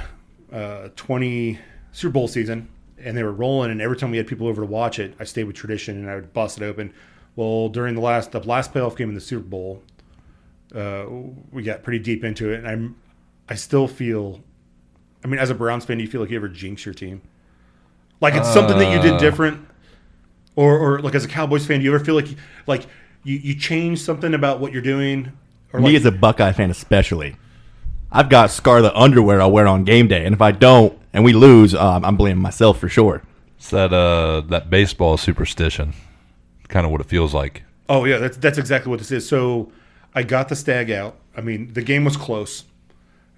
20 Super Bowl season, and they were rolling. And every time we had people over to watch it, I stayed with tradition and I would bust it open. Well, during the last playoff game in the Super Bowl, we got pretty deep into it, and I still feel. As a Browns fan, do you feel like you ever jinx your team? Like it's something that you did different, or like as a Cowboys fan, do you ever feel like you changed something about what you're doing? Or Me as a Buckeye fan, especially, I've got Scarlet underwear I'll wear on game day, and if I don't and we lose, I'm blaming myself for sure. It's that baseball superstition, kind of what it feels like. Oh yeah, that's exactly what this is. So I got the stag out. I mean, the game was close.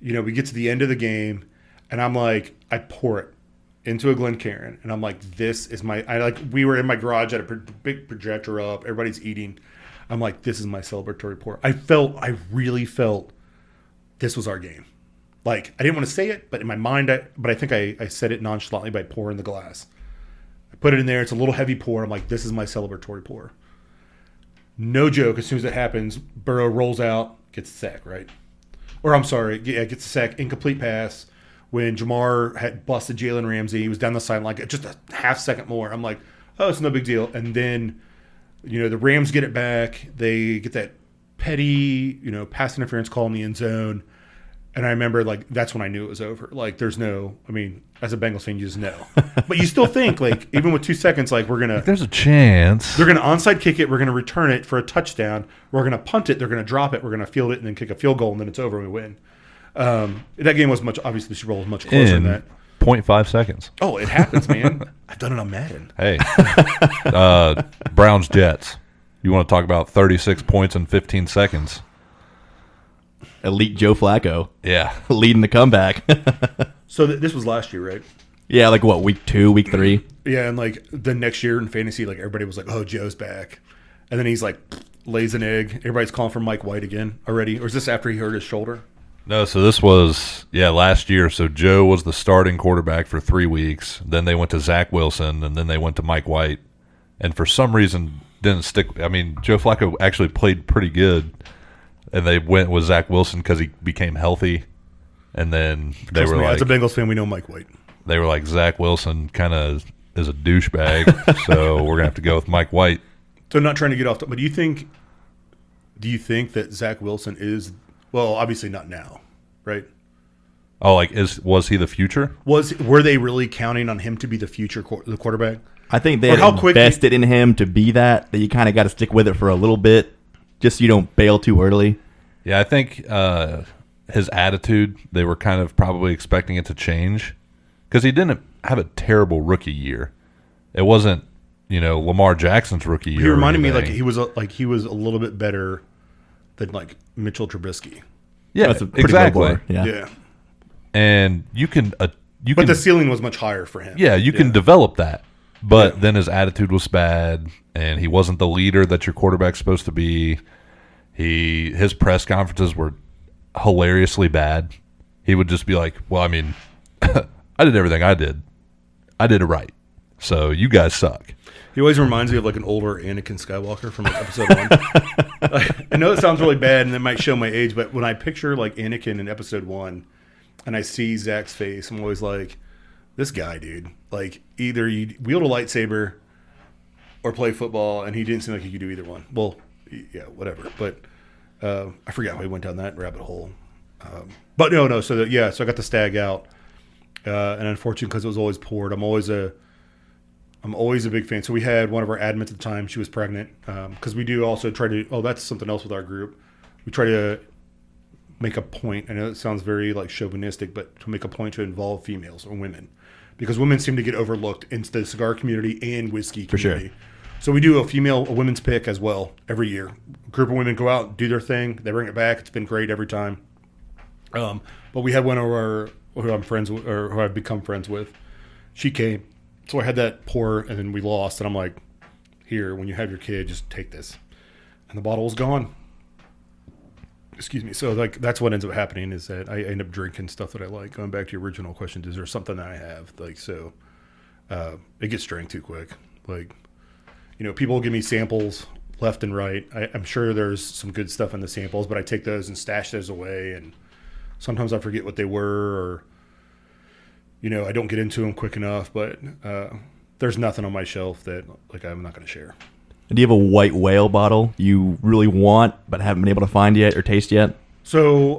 We get to the end of the game, and I'm like, I pour it into a Glencairn, and I'm like, this is we were in my garage, had a big projector up, everybody's eating. I'm like, this is my celebratory pour. I really felt this was our game. Like, I didn't want to say it, but in my mind, I think I said it nonchalantly by pouring the glass. I put it in there. It's a little heavy pour. I'm like, this is my celebratory pour. No joke. As soon as it happens, Burrow rolls out, gets the sack, right? Or I'm sorry, gets the sack, incomplete pass. When Jamar had busted Jalen Ramsey, he was down the sideline, like just a half second more. I'm like, oh, it's no big deal. And then, the Rams get it back. They get that petty, pass interference call in the end zone. And I remember, like, that's when I knew it was over. Like, as a Bengals fan, you just know. But you still think, like, even with 2 seconds, like, there's a chance. They're going to onside kick it. We're going to return it for a touchdown. We're going to punt it. They're going to drop it. We're going to field it and then kick a field goal, and then it's over and we win. That game was obviously the Super Bowl was much closer than that. 0.5 seconds. Oh, it happens, man. I've done it on Madden. Hey. Browns Jets. You want to talk about 36 points in 15 seconds. Elite Joe Flacco. Yeah. Leading the comeback. So this was last year, right? Yeah, like what, week 2, week 3? Yeah, and like the next year in fantasy, like everybody was like, oh, Joe's back. And then he's like, lays an egg. Everybody's calling for Mike White again already. Or is this after he hurt his shoulder? No, so this was, last year. So Joe was the starting quarterback for 3 weeks. Then they went to Zach Wilson, and then they went to Mike White. And for some reason, didn't stick. I mean, Joe Flacco actually played pretty good. And they went with Zach Wilson because he became healthy. And then they were like, as a Bengals fan, we know Mike White. They were like, Zach Wilson kind of is a douchebag, so we're going to have to go with Mike White. So not trying to get off, but do you think that Zach Wilson is, well, obviously not now, right? Oh, like, was he the future? Were they really counting on him to be the future the quarterback? I think they had invested in him to be that you kind of got to stick with it for a little bit, just so you don't bail too early. Yeah, I think his attitude, they were kind of probably expecting it to change because he didn't have a terrible rookie year. It wasn't, Lamar Jackson's rookie year. He reminded me like he was a little bit better than like Mitchell Trubisky. Yeah, that's exactly. Yeah. And you can, but the ceiling was much higher for him. Yeah, you can develop that. But then his attitude was bad, and he wasn't the leader that your quarterback's supposed to be. His press conferences were hilariously bad. He would just be like, well, I mean, I did everything I did. I did it right. So you guys suck. He always reminds me of like an older Anakin Skywalker from like episode 1. I know it sounds really bad and it might show my age, but when I picture like Anakin in episode 1 and I see Zach's face, I'm always like, this guy, dude. Like, either you wield a lightsaber or play football, and he didn't seem like he could do either one. Well, yeah, whatever. But I forgot how he went down that rabbit hole. But no. So I got the stag out, and unfortunately, because it was always poured, I'm always a big fan. So we had one of our admins at the time. She was pregnant because we do also try to. Oh, that's something else with our group. We try to make a point. I know it sounds very like chauvinistic, but to make a point to involve females or women, because women seem to get overlooked in the cigar community and whiskey community. For sure. So we do a women's pick as well every year. A group of women go out, do their thing, they bring it back. It's been great every time. But we had one of our who I'm friends with, or who I've become friends with. She came, so I had that pour, and then we lost. And I'm like, here, when you have your kid, just take this. And the bottle was gone. Excuse me. So like that's what ends up happening is that I end up drinking stuff that I like. Going back to your original question, is there something that I have like so? It gets drank too quick. Like, people give me samples left and right. I'm sure there's some good stuff in the samples, but I take those and stash those away, and sometimes I forget what they were, or I don't get into them quick enough. But there's nothing on my shelf that like I'm not going to share. Do you have a white whale bottle you really want but haven't been able to find yet or taste yet? So,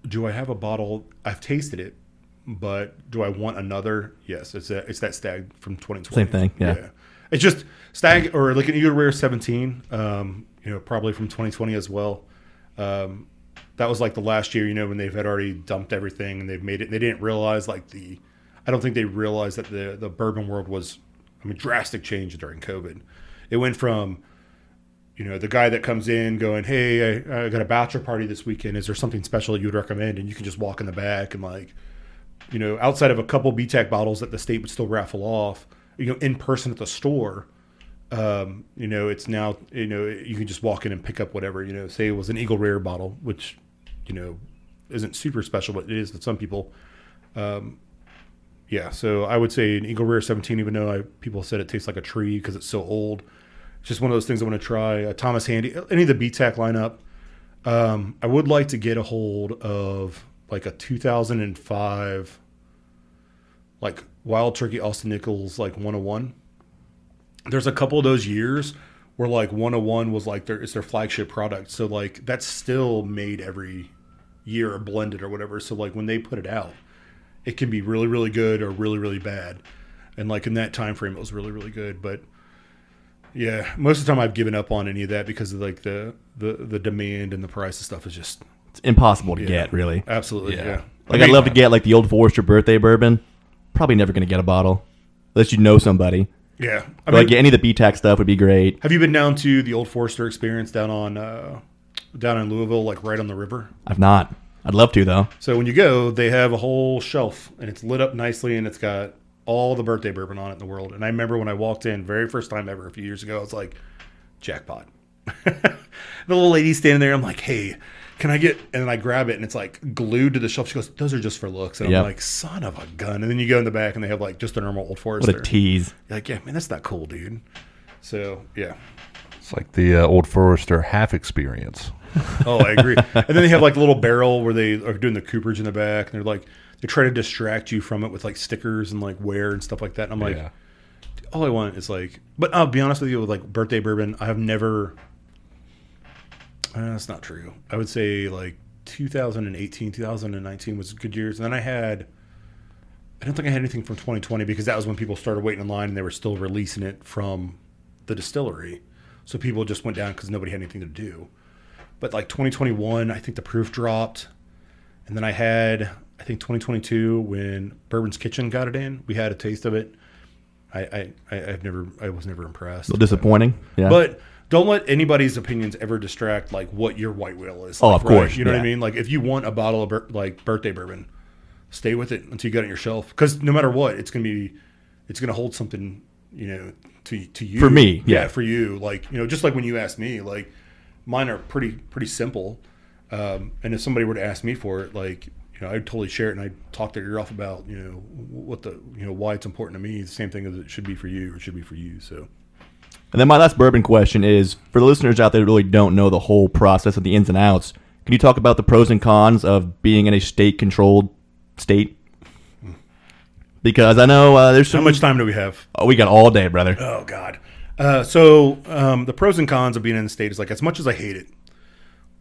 do I have a bottle? I've tasted it, but do I want another? Yes, it's that Stag from 2020. Same thing, yeah. It's just Stag or like an Eagle Rare 17, probably from 2020 as well. That was like the last year, when they've had already dumped everything and they've made it. They didn't realize like I don't think they realized that the bourbon world was, drastic change during COVID. It went from, the guy that comes in going, hey, I got a bachelor party this weekend. Is there something special that you would recommend? And you can just walk in the back and outside of a couple BTAC bottles that the state would still raffle off, in person at the store, it's now, you can just walk in and pick up whatever, say it was an Eagle Rare bottle, which, isn't super special, but it is to some people. So I would say an Eagle Rare 17, even though people said it tastes like a tree because it's so old. It's just one of those things I want to try. Thomas Handy, any of the BTAC lineup. I would like to get a hold of like a 2005 like Wild Turkey Austin Nichols like 101. There's a couple of those years where like 101 was like it's their flagship product. So like that's still made every year or blended or whatever. So like when they put it out, it can be really, really good or really, really bad. And like in that time frame, it was really, really good. But yeah, most of the time I've given up on any of that because of like the demand and the price of stuff is just, it's impossible to get, really. Absolutely, yeah. Like I'd love to get like the Old Forester birthday bourbon. Probably never going to get a bottle unless you know somebody. Yeah. Like any of the BTAC stuff would be great. Have you been down to the Old Forester Experience down in Louisville, like right on the river? I've not. I'd love to, though. So when you go, they have a whole shelf, and it's lit up nicely, and it's got all the birthday bourbon on it in the world. And I remember when I walked in, very first time ever, a few years ago, I was like, jackpot. The little lady standing there, I'm like, hey, can I get, and then I grab it, and it's like glued to the shelf. She goes, those are just for looks. And I'm like, son of a gun. And then you go in the back, and they have like just a normal Old Forester. What a tease. You're like, yeah, man, that's not cool, dude. So, yeah. It's like the Old Forester half experience. Oh, I agree. And then they have like a little barrel where they are doing the cooperage in the back, and they're like, they try to distract you from it with like stickers and like wear and stuff like that. And I'm like, all I want is like, but I'll be honest with you, with like birthday bourbon, I have never, that's not true. I would say like 2018, 2019 was good years. And then I don't think I had anything from 2020 because that was when people started waiting in line and they were still releasing it from the distillery. So people just went down because nobody had anything to do. But like 2021, I think the proof dropped. And then I think 2022, when Bourbon's Kitchen got it in, we had a taste of it. I was never impressed. A little disappointing. Yeah. But don't let anybody's opinions ever distract like what your white whale is. Oh, like, of course. Right? You know what I mean? Like if you want a bottle of like birthday bourbon, stay with it until you got it on your shelf. Because no matter what, it's gonna hold something, to you. For me, yeah, for you. Like just like when you asked me, like mine are pretty simple. And if somebody were to ask me for it, like I'd totally share it and I'd talk their ear off about what the why it's important to me. The same thing as it should be for you, or it should be for you. So. And then my last bourbon question is, for the listeners out there that really don't know the whole process of the ins and outs, can you talk about the pros and cons of being in a state-controlled state? Because I know there's How much time do we have? Oh, we got all day, brother. Oh, God. So the pros and cons of being in the state is like, as much as I hate it,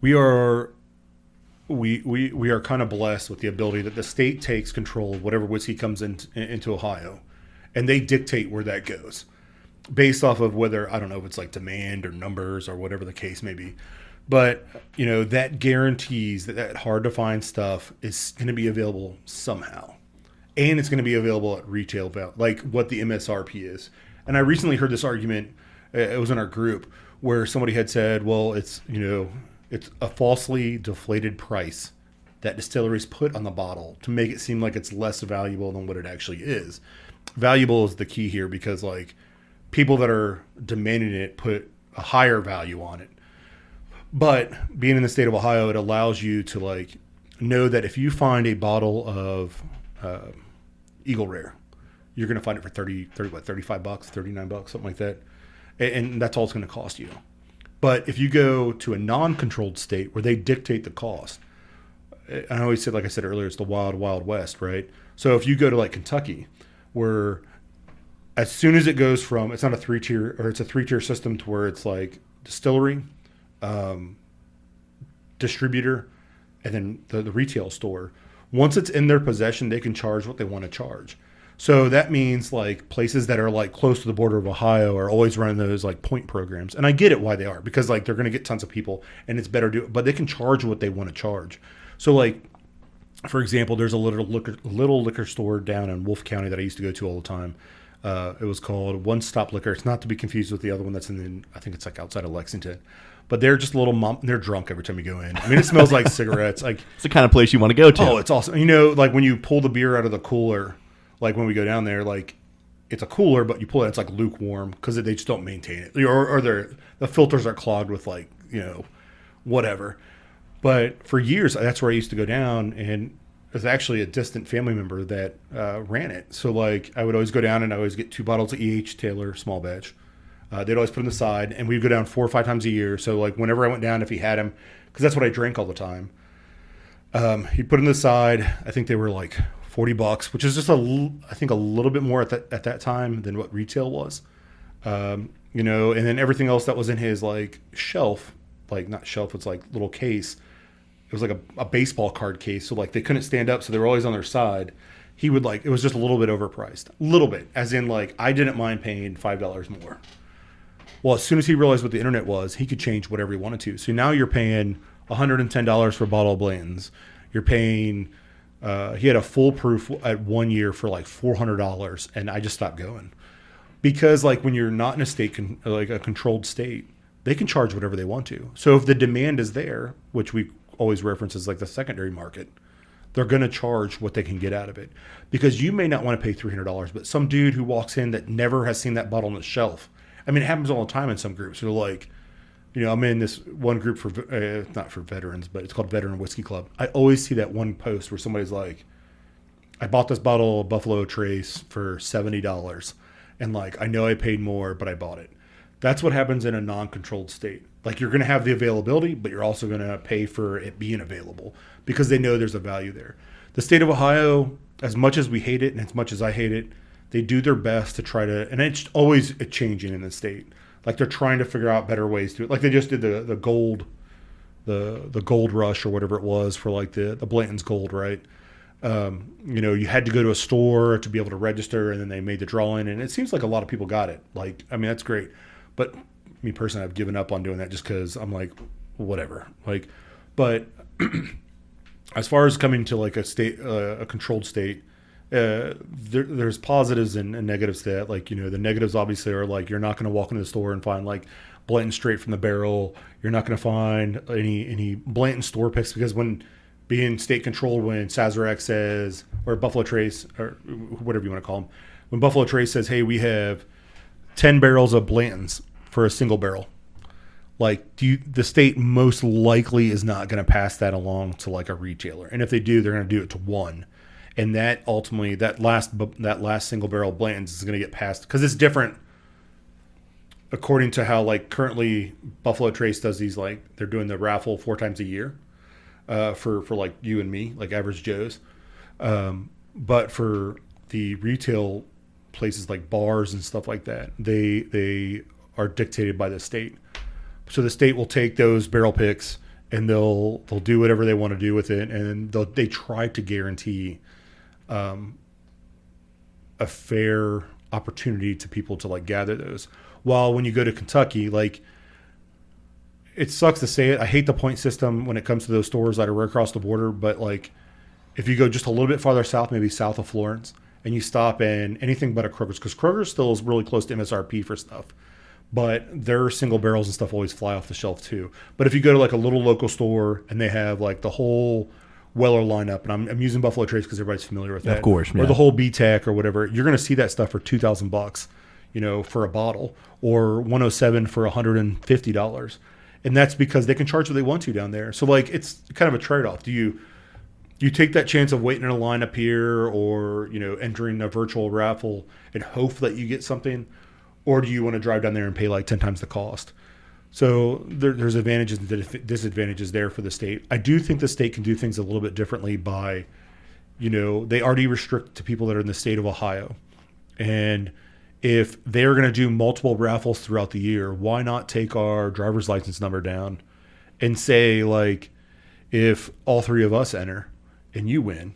we are kind of blessed with the ability that the state takes control of whatever whiskey comes into Ohio, and they dictate where that goes. Based off of whether, I don't know if it's like demand or numbers or whatever the case may be. But, that guarantees that hard to find stuff is going to be available somehow. And it's going to be available at retail value, like what the MSRP is. And I recently heard this argument, it was in our group, where somebody had said, well, it's a falsely deflated price that distilleries put on the bottle to make it seem like it's less valuable than what it actually is. Valuable is the key here because, like, people that are demanding it put a higher value on it. But being in the state of Ohio, it allows you to like know that if you find a bottle of Eagle Rare, you're going to find it for $35, $39, something like that. And that's all it's going to cost you. But if you go to a non-controlled state where they dictate the cost, I always said, like I said earlier, it's the wild, wild west, right? So if you go to like Kentucky, where as soon as it goes from, it's not a three-tier, or it's a three-tier system to where it's like distillery, distributor, and then the retail store. Once it's in their possession, they can charge what they want to charge. So that means like places that are like close to the border of Ohio are always running those like point programs. And I get it why they are, because like they're going to get tons of people and it's better to do it, but they can charge what they want to charge. So like for example, there's a little liquor store down in Wolfe County that I used to go to all the time. It was called One Stop Liquor. It's not to be confused with the other one that's I think it's like outside of Lexington. But they're just a little mom. They're drunk every time you go in. I mean, it smells like cigarettes. Like It's the kind of place you want to go to. oh, it's awesome. You know, like when you pull the beer out of the cooler, like when we go down there, like it's a cooler, but you pull it, it's like lukewarm because they just don't maintain it, or the filters are clogged with like whatever. But for years, that's where I used to go down, and it was actually a distant family member that ran it. So like I would always go down and I always get 2 bottles of E.H. Taylor small batch. They'd always put them aside, and we'd go down 4 or 5 times a year. So like whenever I went down, if he had them, because that's what I drank all the time, he'd put them aside. I think they were like $40, which is just I think a little bit more at that time than what retail was. And then everything else that was in his like shelf, like not shelf, it's like little case. It was like a baseball card case. So like they couldn't stand up, so they were always on their side. He would it was just a little bit overpriced, a little bit, as in like I didn't mind paying $5 more. Well, as soon as he realized what the internet was, he could change whatever he wanted to. So now you're paying $110 for a bottle of Blanton's. You're paying, he had a full proof at 1 year for like $400, and I just stopped going. Because like when you're not in a state, like a controlled state, they can charge whatever they want to. So if the demand is there, which we always reference as like the secondary market, they're going to charge what they can get out of it. Because you may not want to pay $300, but some dude who walks in that never has seen that bottle on the shelf, I mean, it happens all the time in some groups. They're like, I'm in this one group for, not for veterans, but it's called Veteran Whiskey Club. I always see that one post where somebody's like, I bought this bottle of Buffalo Trace for $70. And like, I know I paid more, but I bought it. That's what happens in a non-controlled state. Like you're going to have the availability, but you're also going to pay for it being available because they know there's a value there. The state of Ohio, as much as we hate it and as much as I hate it, they do their best to try to, and it's always changing in the state. Like they're trying to figure out better ways to it. Like they just did the gold, the gold rush or whatever it was for like the Blanton's Gold, right? You had to go to a store to be able to register, and then they made the drawing, and it seems like a lot of people got it. Like, I mean, that's great. But me personally, I've given up on doing that just because I'm like, whatever. Like, but as far as coming to like a state, a controlled state, there's positives and negatives to that. Like, the negatives obviously are like, you're not going to walk into the store and find like Blanton straight from the barrel. You're not going to find any Blanton store picks, because when being state controlled, when Sazerac says, or Buffalo Trace, or whatever you want to call them, when Buffalo Trace says, hey, we have 10 barrels of Blanton's for a single barrel, like the state most likely is not going to pass that along to like a retailer. And if they do, they're going to do it to one. And that ultimately, that last single barrel of Blanton's is going to get passed, because it's different according to how like currently Buffalo Trace does these, like they're doing the raffle 4 times a year for like you and me, like average Joes. But for the retail places like bars and stuff like that, they are dictated by the state. So the state will take those barrel picks and they'll do whatever they want to do with it, and they try to guarantee a fair opportunity to people to like gather those. While when you go to Kentucky, like, it sucks to say it, I hate the point system when it comes to those stores that are right across the border. But like, if you go just a little bit farther south, maybe south of Florence, and you stop in anything but a Kroger's, because Kroger's still is really close to MSRP for stuff, but their single barrels and stuff always fly off the shelf too. But if you go to like a little local store and they have like the whole Weller lineup, and I'm using Buffalo Trace because everybody's familiar with that, of course, yeah. Or the whole BTEC or whatever, you're going to see that stuff for $2,000, for a bottle, or 107 for $150. And that's because they can charge what they want to down there. So like, it's kind of a trade-off. Do you take that chance of waiting in a line up here, or entering a virtual raffle and hope that you get something, or do you want to drive down there and pay like 10 times the cost? So there's advantages and disadvantages there for the state. I do think the state can do things a little bit differently by, they already restrict to people that are in the state of Ohio. And if they're going to do multiple raffles throughout the year, why not take our driver's license number down and say, like, if all 3 of us enter and you win,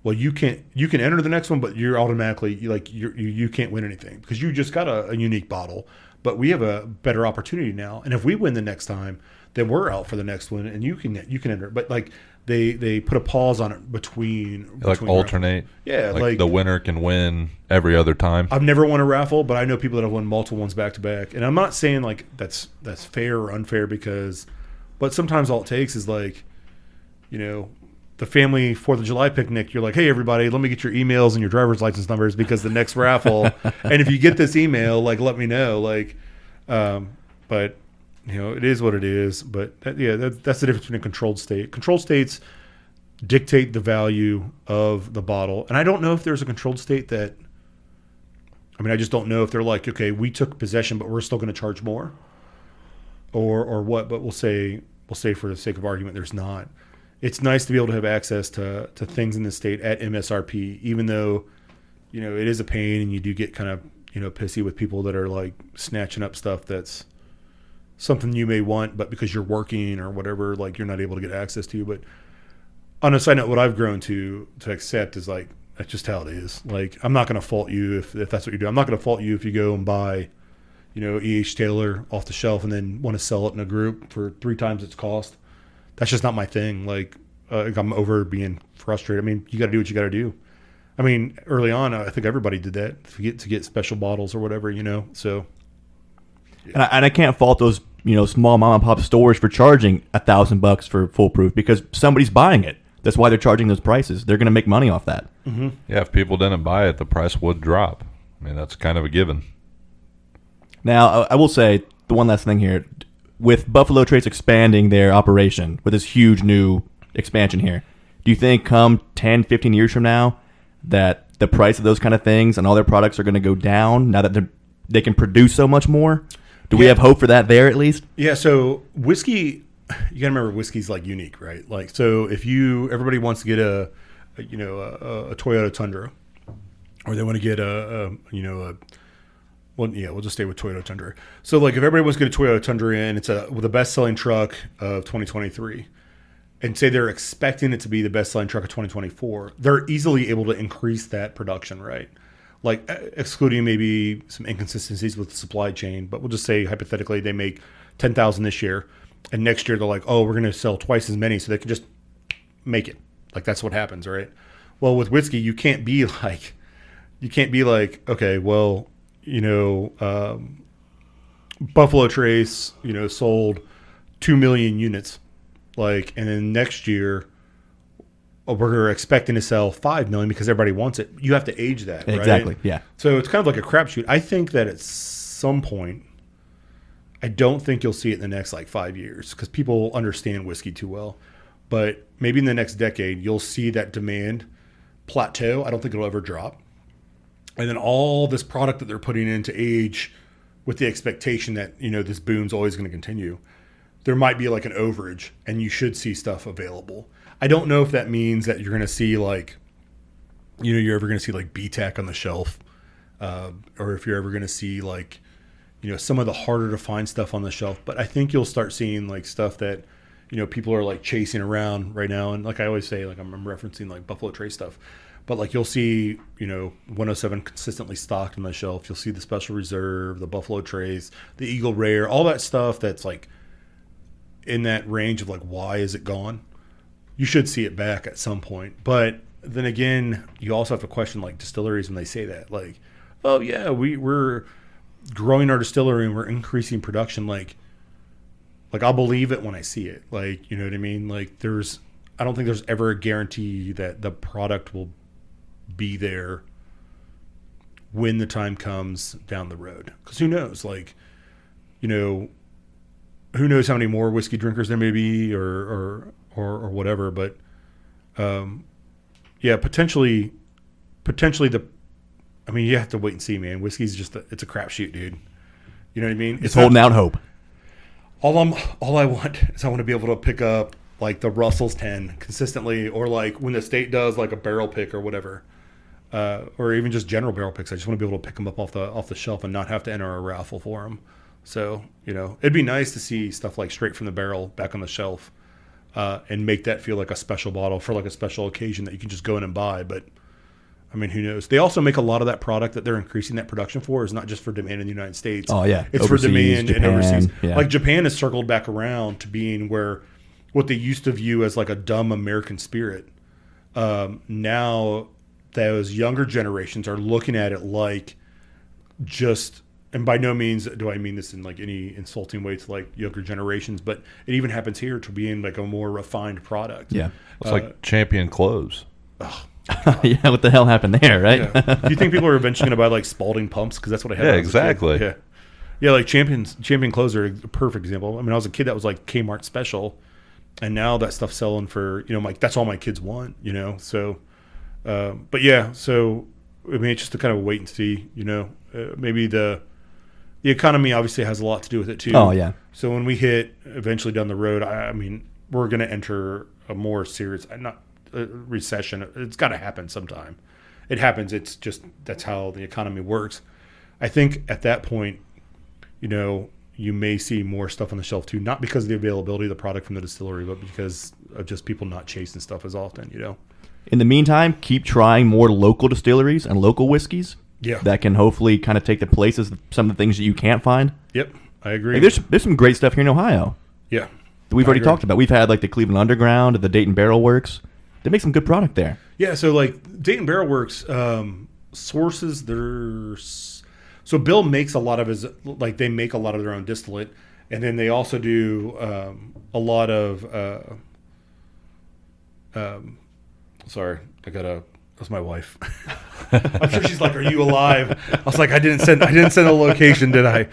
well, you can enter the next one, but you're automatically you can't win anything because you just got a unique bottle. But we have a better opportunity now, and if we win the next time, then we're out for the next one, and you can enter. But like, they put a pause on it between alternate. Yeah, like the winner can win every other time. I've never won a raffle, but I know people that have won multiple ones back to back. And I'm not saying like that's fair or unfair but sometimes all it takes is like, the family 4th of July picnic. You're like, hey everybody, let me get your emails and your driver's license numbers because the next raffle. And if you get this email, like let me know. Like, but it is what it is. But that's the difference between a controlled state. Controlled states dictate the value of the bottle. And I don't know if there's a controlled state that, I just don't know if they're like, okay, we took possession, but we're still going to charge more or what, but we'll say for the sake of argument, there's not. It's nice to be able to have access to things in the state at MSRP, even though, it is a pain and you do get kind of, pissy with people that are like snatching up stuff that's something you may want, but because you're working or whatever, like you're not able to get access to. But on a side note, what I've grown to accept is like, that's just how it is. Like, I'm not going to fault you if that's what you do. I'm not going to fault you if you go and buy, E.H. Taylor off the shelf and then want to sell it in a group for 3 times its cost. That's just not my thing. Like, I'm over being frustrated. You got to do what you got to do. Early on, I think everybody did that to get special bottles or whatever, so. Yeah. And I can't fault those, small mom and pop stores for charging $1,000 for foolproof because somebody's buying it. That's why they're charging those prices. They're going to make money off that. Mm-hmm. Yeah, if people didn't buy it, the price would drop. That's kind of a given. Now, I will say the one last thing here. With Buffalo Trace expanding their operation with this huge new expansion here, do you think come 10, 15 years from now that the price of those kind of things and all their products are going to go down now that they can produce so much more? Do we have hope for that there at least? Yeah, so whiskey, you got to remember whiskey's like unique, right? Like, so if everybody wants to get a Toyota Tundra, or they want to get we'll just stay with Toyota Tundra. So like if everybody wants to get a Toyota Tundra in, it's with the best-selling truck of 2023, and say they're expecting it to be the best-selling truck of 2024, they're easily able to increase that production, right? Like excluding maybe some inconsistencies with the supply chain, but we'll just say hypothetically they make 10,000 this year, and next year they're like, oh, we're going to sell twice as many, so they can just make it. Like that's what happens, right? Well, with whiskey, you can't be like, okay, well, Buffalo Trace, sold 2 million units, like, and then next year we're expecting to sell 5 million because everybody wants it. You have to age that, right? Exactly, yeah. So it's kind of like a crapshoot. I think that at some point, I don't think you'll see it in the next 5 years because people understand whiskey too well. But maybe in the next decade, you'll see that demand plateau. I don't think it'll ever drop. And then all this product that they're putting in to age with the expectation that, this boom's always going to continue. There might be like an overage and you should see stuff available. I don't know if that means that you're going to see you're ever going to see BTAC on the shelf, or if you're ever going to see some of the harder to find stuff on the shelf. But I think you'll start seeing stuff that, people are chasing around right now. And like I always say, I'm referencing Buffalo Trace stuff, but you'll see, 107 consistently stocked on the shelf. You'll see the Special Reserve, the Buffalo Trace, the Eagle Rare, all that stuff that's in that range of why is it gone? You should see it back at some point. But then again, you also have to question distilleries when they say that. Oh yeah, we're growing our distillery and we're increasing production. I'll believe it when I see it. You know what I mean? I don't think there's ever a guarantee that the product will be there when the time comes down the road. Because who knows? Who knows how many more whiskey drinkers there may be or whatever. But potentially you have to wait and see, man. Whiskey's just it's a crapshoot, dude. You know what I mean? It's holding out hope. All I want is I want to be able to pick up the Russell's 10 consistently, or when the state does a barrel pick or whatever, or even just general barrel picks. I just want to be able to pick them up off the shelf and not have to enter a raffle for them. So it'd be nice to see stuff straight from the barrel back on the shelf, and make that feel like a special bottle for a special occasion that you can just go in and buy. But who knows? They also make a lot of that product that they're increasing that production for is not just for demand in the United States. Oh yeah, it's overseas, for demand Japan, and overseas. Yeah. Japan has circled back around to being where what they used to view as like a dumb American spirit. Now those younger generations are looking at it like just, and by no means do I mean this in like any insulting way to like younger generations, but it even happens here to being like a more refined product. Yeah. It's like Champion clothes. Yeah, what the hell happened there, right? Yeah. Do you think people are eventually going to buy like Spalding pumps? Because that's what I had. Yeah, when I was a kid. exactly. Yeah. Yeah, like Champion clothes are a perfect example. I mean, I was a kid that was like Kmart special, and now that stuff's selling for, like that's all my kids want, So, but yeah, so I mean, it's just to kind of wait and see, maybe the economy obviously has a lot to do with it too. Oh yeah. So when we hit eventually down the road, I mean, we're going to enter a more serious, not a recession. It's got to happen sometime. It happens. It's just that's how the economy works. I think at that point, you may see more stuff on the shelf too, not because of the availability of the product from the distillery, but because of just people not chasing stuff as often, In the meantime, keep trying more local distilleries and local whiskeys. Yeah. That can hopefully kind of take the places of some of the things that you can't find. Yep, I agree. Like, there's some great stuff here in Ohio Yeah. that we've I already agree. talked about. We've had like the Cleveland Underground, the Dayton Barrel Works. They make some good product there. Yeah, so like Dayton Barrel Works sources so Bill makes a lot of his, like they make a lot of their own distillate, and then they also do a lot of sorry, that's my wife. I'm sure she's like, "Are you alive?" I was like, I didn't send a location, did I?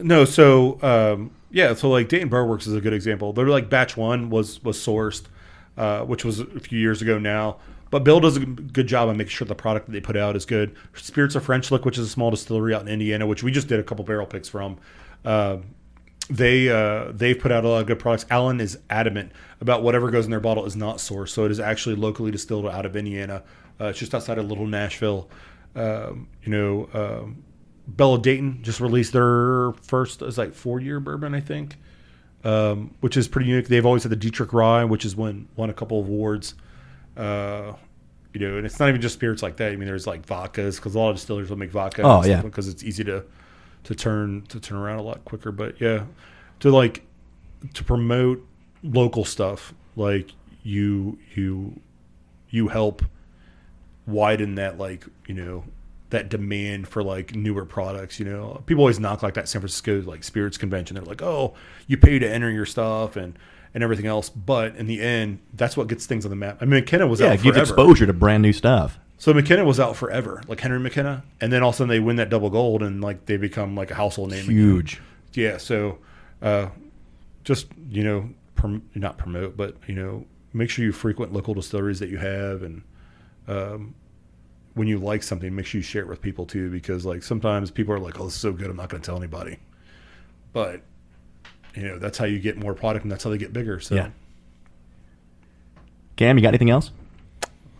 No, so yeah, so like Dayton Barrel Works is a good example. They're like batch 1 was sourced, which was a few years ago now. But Bill does a good job on making sure the product that they put out is good. Spirits of French Lick, which is a small distillery out in Indiana, which we just did a couple barrel picks from. They've put out a lot of good products. Alan is adamant about whatever goes in their bottle is not sourced, so it is actually locally distilled out of Indiana. It's just outside of Little Nashville. Bella Dayton just released their first, it's like 4-year bourbon, I think, which is pretty unique. They've always had the Dietrich Rye, which has won a couple of awards. And it's not even just spirits like that. I mean, there's like vodkas, because a lot of distillers will make vodka. Oh, yeah. Because it's easy to turn around a lot quicker. But yeah, to promote local stuff, like you help widen that, that demand for like newer products. People always knock like that San Francisco like spirits convention. They're like, oh, you pay to enter your stuff and everything else, but in the end, that's what gets things on the map. I mean, McKenna was out it forever. gives exposure to brand new stuff. So McKenna was out forever, like Henry McKenna, and then all of a sudden they win that double gold and like they become like a household name. Huge. Again. Yeah. So, just not promote, but make sure you frequent local distilleries that you have, and when you like something, make sure you share it with people too, because like sometimes people are like, "Oh, this is so good, I'm not going to tell anybody," but that's how you get more product, and that's how they get bigger. So, Yeah. Cam, you got anything else?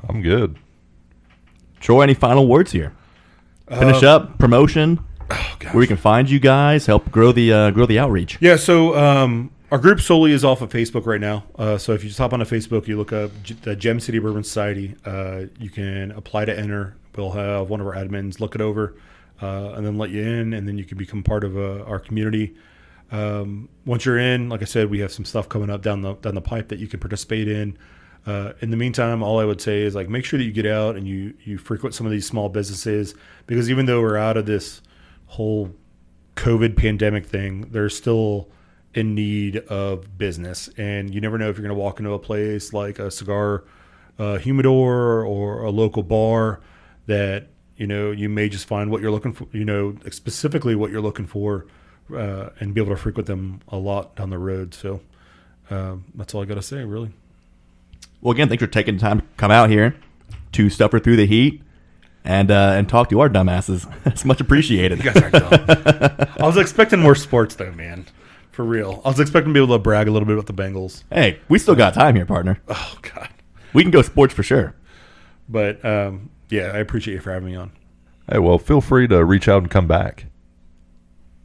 I'm good. Troy, any final words here? Finish up promotion. Oh, gosh. Where we can find you guys, help grow the outreach. Yeah, so our group solely is off of Facebook right now. So if you just hop onto Facebook, you look up the Gem City Bourbon Society. You can apply to enter. We'll have one of our admins look it over and then let you in, and then you can become part of our community. Once you're in, like I said, we have some stuff coming up down the pipe that you can participate in. In the meantime, all I would say is like make sure that you get out and you frequent some of these small businesses, because even though we're out of this whole COVID pandemic thing, they're still in need of business, and you never know if you're going to walk into a place like a cigar humidor or a local bar that you may just find what you're looking for, specifically what you're looking for. And be able to frequent them a lot down the road. So that's all I got to say, really. Well, again, thanks for taking the time to come out here to suffer through the heat and talk to our dumbasses. It's much appreciated. You guys are dumb. I was expecting more sports, though, man. For real. I was expecting to be able to brag a little bit about the Bengals. Hey, we still got time here, partner. Oh, God. We can go sports for sure. But, yeah, I appreciate you for having me on. Hey, well, feel free to reach out and come back.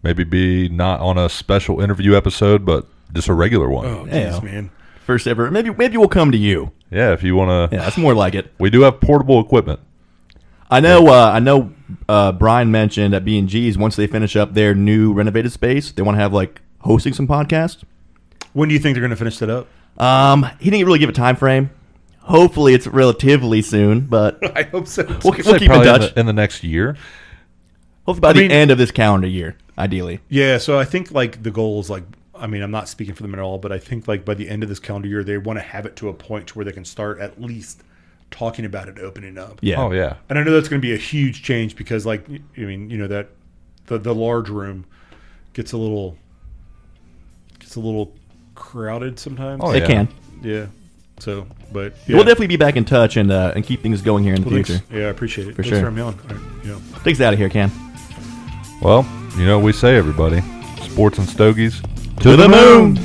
Maybe be not on a special interview episode, but just a regular one. Oh, Yeah. jeez, man. First ever. Maybe we'll come to you. Yeah, if you want to. Yeah, that's more like it. We do have portable equipment. I know. Brian mentioned at B&G's once they finish up their new renovated space, they want to have like hosting some podcasts. When do you think they're going to finish that up? He didn't really give a time frame. Hopefully, it's relatively soon, but I hope so. we'll keep in Probably touch. in the next year. Hopefully by the end of this calendar year, ideally. Yeah, so I think like the goal is like, I mean, I'm not speaking for them at all, but I think like by the end of this calendar year, they want to have it to a point to where they can start at least talking about it opening up. Yeah. Oh yeah. And I know that's going to be a huge change because like, I mean, you know, that the large room gets a little crowded sometimes. Oh, It yeah. can. Yeah. So, but yeah. We'll definitely be back in touch and keep things going here in the Well, future. thanks. Yeah, I appreciate it. For Thanks sure. for having me on. You know. Thanks out of here, Cam. Well, you know what we say, everybody. Sports and Stogies To the moon!